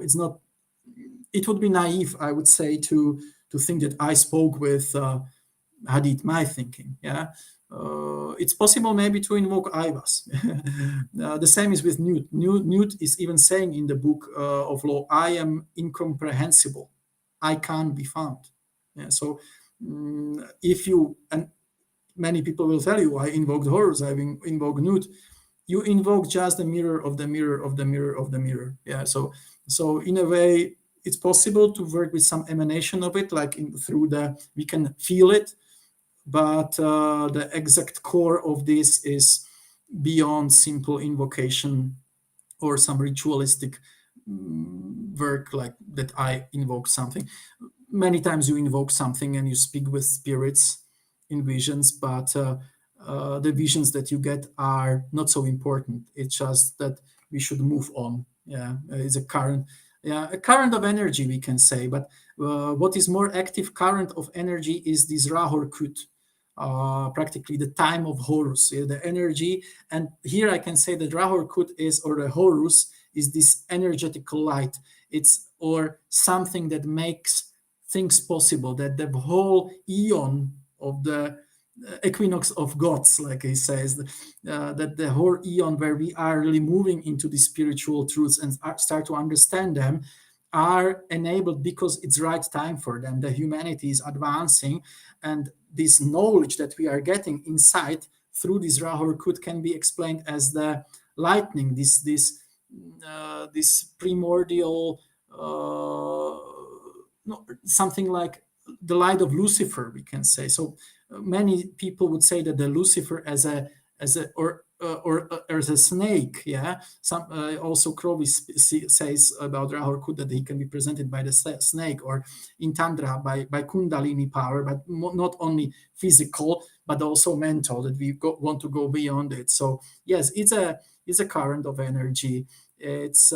it's not, it would be naive, I would say, to think that I spoke with Hadith, my thinking. Yeah, it's possible maybe to invoke Aiwass. The same is with Nut. Nut is even saying in the book of law, I am incomprehensible, I can't be found. Yeah, so if you, and many people will tell you, I invoked Horus, I invoked Nut. You invoke just the mirror of the mirror of the mirror of the mirror. Yeah, so in a way, it's possible to work with some emanation of it, like through we can feel it, but the exact core of this is beyond simple invocation or some ritualistic work, like that I invoke something. Many times you invoke something and you speak with spirits in visions, but the visions that you get are not so important. It's just that we should move on. Yeah, it's a current of energy, we can say. But what is more active current of energy is this Rahorkut, practically the time of Horus, the energy. And here I can say that Rahorkut is, or the Horus is, this energetical light. It's, or something that makes things possible, that the whole eon of the equinox of gods, like he says, that the whole eon where we are really moving into the spiritual truths and start to understand them, are enabled because it's right time for them. The humanity is advancing, and this knowledge that we are getting inside through this Rahorkut can be explained as the lightning, this primordial, something like the light of Lucifer, we can say. So many people would say that the Lucifer as a or as a snake. Yeah, some also Crowley says about Rahul that he can be presented by the snake, or in Tantra by Kundalini power, but not only physical but also mental. That we want to go beyond it. So yes, it's a current of energy. It's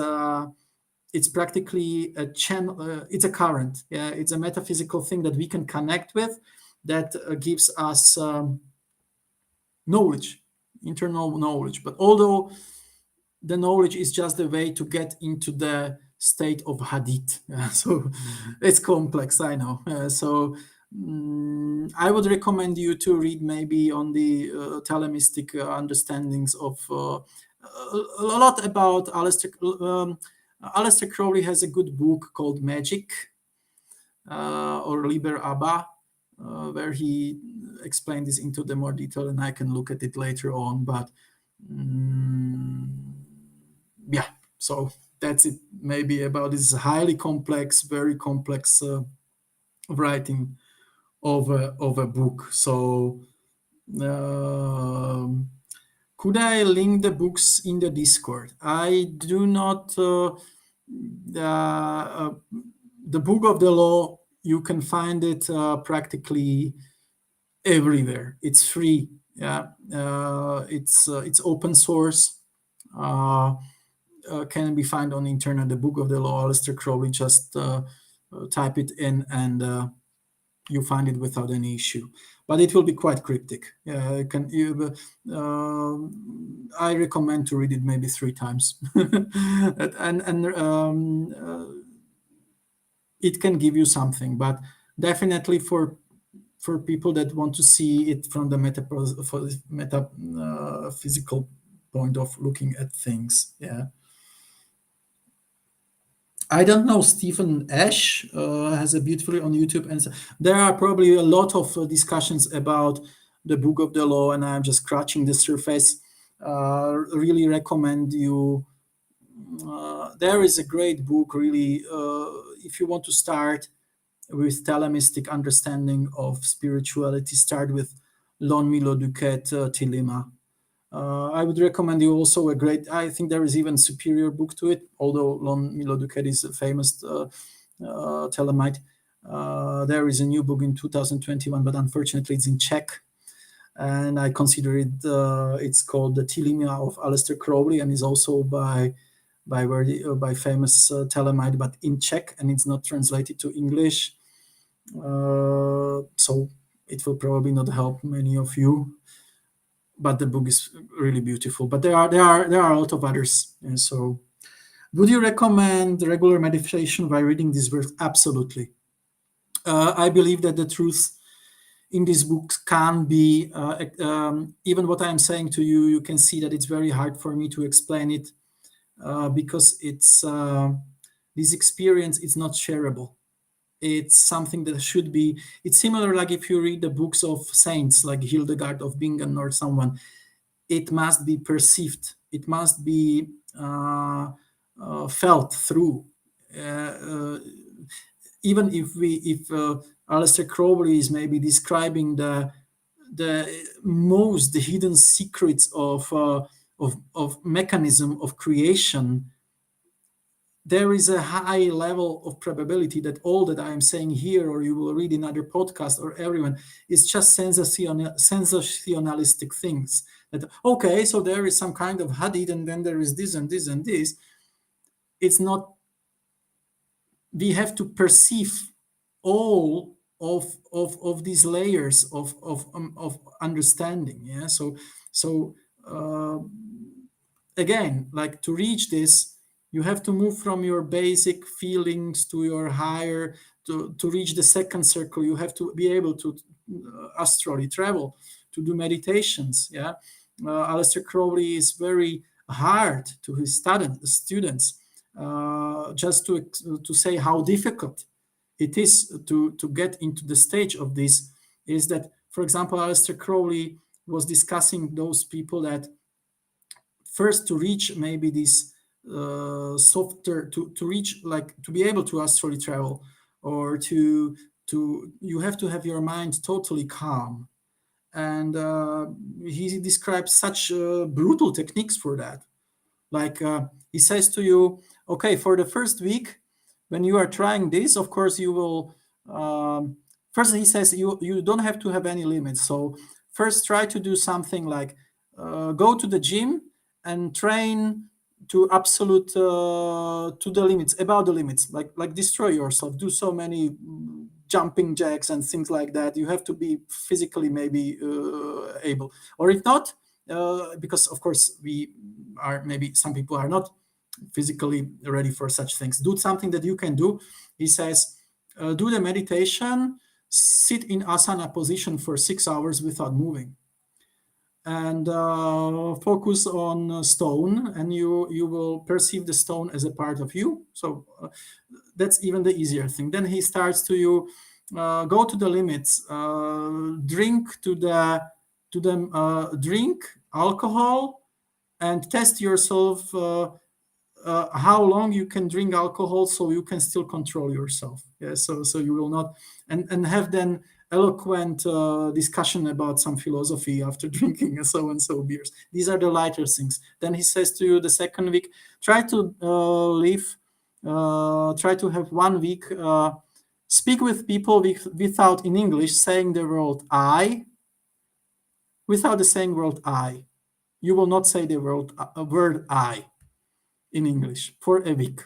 practically a channel. It's a current. Yeah, it's a metaphysical thing that we can connect with, that gives us knowledge, internal knowledge. But although the knowledge is just a way to get into the state of hadith, so it's complex, I know. I would recommend you to read maybe on the Thelemistic understandings of a lot about Aleister. Aleister Crowley has a good book called Magic, or Liber Abba, where he explained this into the more detail, and I can look at it later on. But yeah, so that's it. Maybe about this highly complex, very complex writing of a book. So could I link the books in the Discord? I do not. The Book of the Law, you can find it practically everywhere. It's free. Yeah, it's open source. Can be found on the internet. The Book of the Law, Aleister Crowley. Just type it in, and you find it without any issue. But it will be quite cryptic. I recommend to read it maybe 3 times, and it can give you something. But definitely for people that want to see it from the metaphysical point of looking at things. Yeah. I don't know. Stephen Ash has a beautifully on YouTube, and there are probably a lot of discussions about the Book of the Law, and I'm just scratching the surface. Really recommend you. There is a great book, really, if you want to start with Thelemistic understanding of spirituality. Start with Lon Milo Duquette, Thelema. I would recommend you also I think there is even superior book to it, although Lon Milo Duquette is a famous Thelemite. There is a new book in 2021, but unfortunately it's in Czech, and I consider it, it's called The Thelema of Aleister Crowley, and is also by famous Thelemite, but in Czech, and it's not translated to English. So it will probably not help many of you. But the book is really beautiful. But there are a lot of others. And so, would you recommend regular meditation by reading these works? Absolutely. I believe that the truth in these books can be, even what I'm saying to you, you can see that it's very hard for me to explain it, because it's this experience is not shareable. It's something that should be. It's similar, like if you read the books of saints, like Hildegard of Bingen or someone. It must be perceived. It must be felt through. Even if Aleister Crowley is maybe describing the most hidden secrets of mechanism of creation, there is a high level of probability that all that I am saying here, or you will read in other podcasts, or everyone, is just sensationalistic things. That, okay, so there is some kind of hadith, and then there is this and this and this. It's not. We have to perceive all of these layers of understanding. Yeah. So again, like, to reach this, you have to move from your basic feelings to your higher, to reach the second circle. You have to be able to astrally travel, to do meditations. Yeah, Aleister Crowley is very hard to his students, just to say how difficult it is to get into the stage of this. Is that, for example, Aleister Crowley was discussing those people that first to reach maybe this softer, to reach, like, to be able to astrally travel, or to you have to have your mind totally calm, And he describes such brutal techniques for that. Like he says to you, okay, for the first week, when you are trying this, of course you will, first he says you don't have to have any limits. So first try to do something like go to the gym and train to absolute, to the limits, about the limits, like destroy yourself, do so many jumping jacks and things like that. You have to be physically maybe able, or if not, because of course we are, maybe some people are not physically ready for such things. Do something that you can do. He says, do the meditation, sit in asana position for 6 hours without moving, and focus on stone, and you will perceive the stone as a part of you. So that's even the easier thing. Then he starts to you go to the limits, drink drink alcohol, and test yourself how long you can drink alcohol, so you can still control yourself. Yeah, so you will not, and have then eloquent discussion about some philosophy after drinking so and so beers. These are the lighter things. Then he says to you the second week, try to try to have 1 week, speak with people without in English saying the word I, without the saying word I. You will not say the word I in English for a week,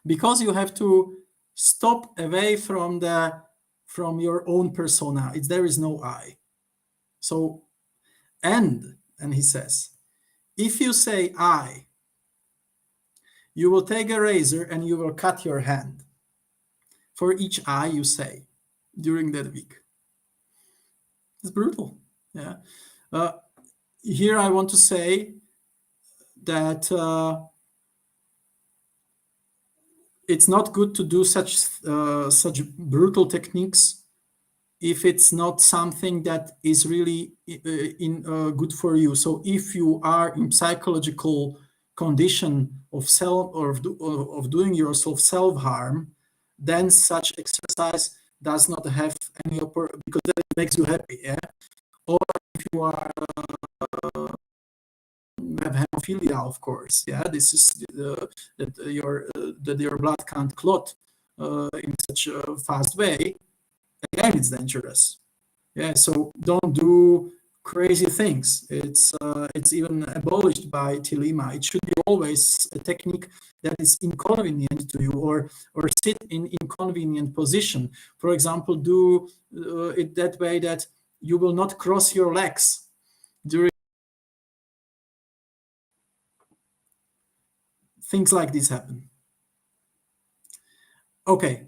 because you have to stop away from your own persona. There is no I. So, and he says, if you say I, you will take a razor and you will cut your hand for each I you say during that week. It's brutal. Yeah. Here I want to say that it's not good to do such brutal techniques if it's not something that is really good for you. So if you are in psychological condition of doing yourself self-harm, then such exercise does not have any because that makes you happy. Yeah. Or if you are have hemophilia, of course. Yeah, this is that your blood can't clot in such a fast way. Again, it's dangerous. Yeah, so don't do crazy things. It's even abolished by Thelema. It should be always a technique that is inconvenient to you, or sit in inconvenient position. For example, do it that way that you will not cross your legs during. Things like this happen. Okay.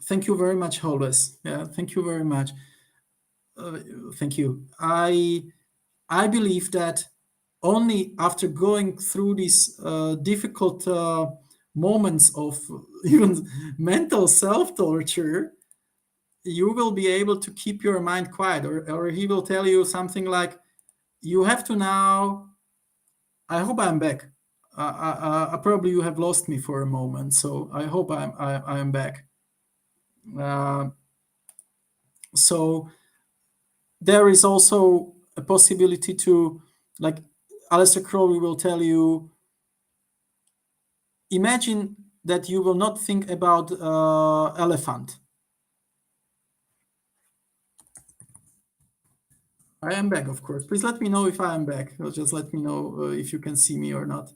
Thank you very much, Holmes. Yeah, thank you very much. Thank you. I believe that only after going through these difficult moments of even mental self-torture, you will be able to keep your mind quiet, or he will tell you something like, you have to now. I hope I'm back. Probably you have lost me for a moment, so I hope I'm back. So there is also a possibility to, like Aleister Crowley will tell you, imagine that you will not think about elephant. I am back, of course. Please let me know if I am back. Or just let me know if you can see me or not.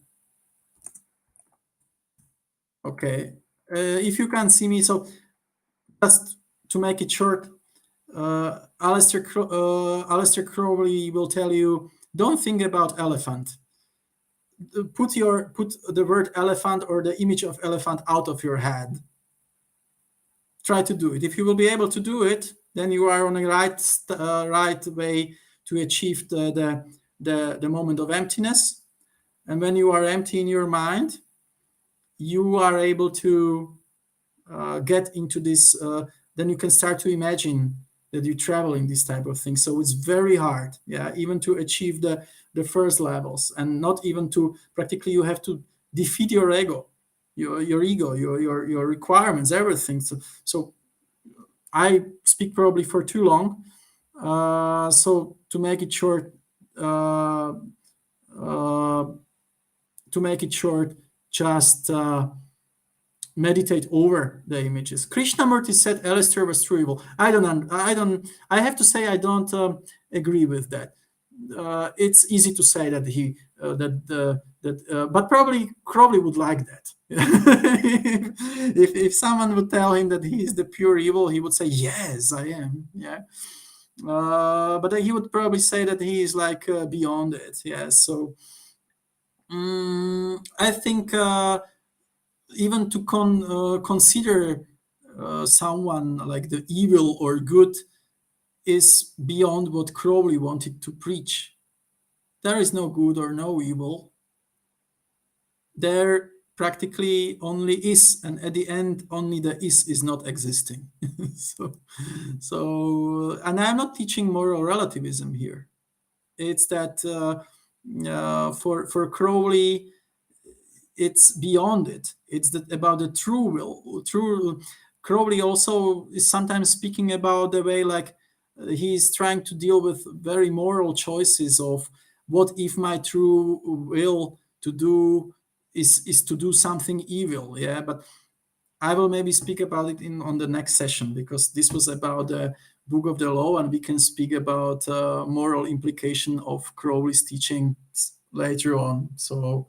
Okay. If you can see me, so just to make it short, Aleister Crowley will tell you, don't think about elephant. Put the word elephant or the image of elephant out of your head. Try to do it. If you will be able to do it, then you are on the right way to achieve the moment of emptiness. And when you are empty in your mind, you are able to get into this. Then you can start to imagine that you travel in this type of thing. So it's very hard, yeah, even to achieve the first levels, and not even to practically, you have to defeat your ego, your ego, your requirements, everything. So I speak probably for too long. So to make it short, uh, uh, just meditate over the images. Krishnamurti said Aleister was true evil. I have to say I don't agree with that. It's easy to say that but probably Crowley would like that. If someone would tell him that he is the pure evil, he would say, "Yes, I am." Yeah. But he would probably say that he is like beyond it. Yeah. So I think even to consider someone like the evil or good is beyond what Crowley wanted to preach. There is no good or no evil. There practically only is, and at the end, only the is not existing. And I'm not teaching moral relativism here. It's that for Crowley, it's beyond it. It's about the true will. True. Crowley also is sometimes speaking about the way like he's trying to deal with very moral choices of what if my true will to do is to do something evil. Yeah, but I will maybe speak about it on the next session, because this was about the Book of the Law, and we can speak about moral implication of Crowley's teachings later on. So.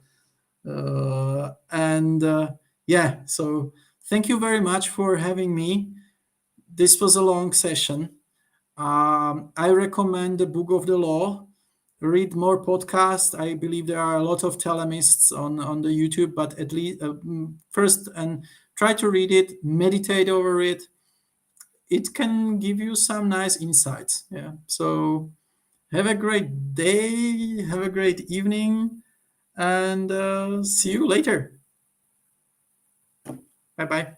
Yeah, so thank you very much for having me. This was a long session. I recommend the Book of the Law. Read more podcasts. I believe there are a lot of Thelemists on the YouTube, but at least first and try to read it, meditate over it. It can give you some nice insights. Yeah. So have a great day. Have a great evening, and see you later. Bye bye.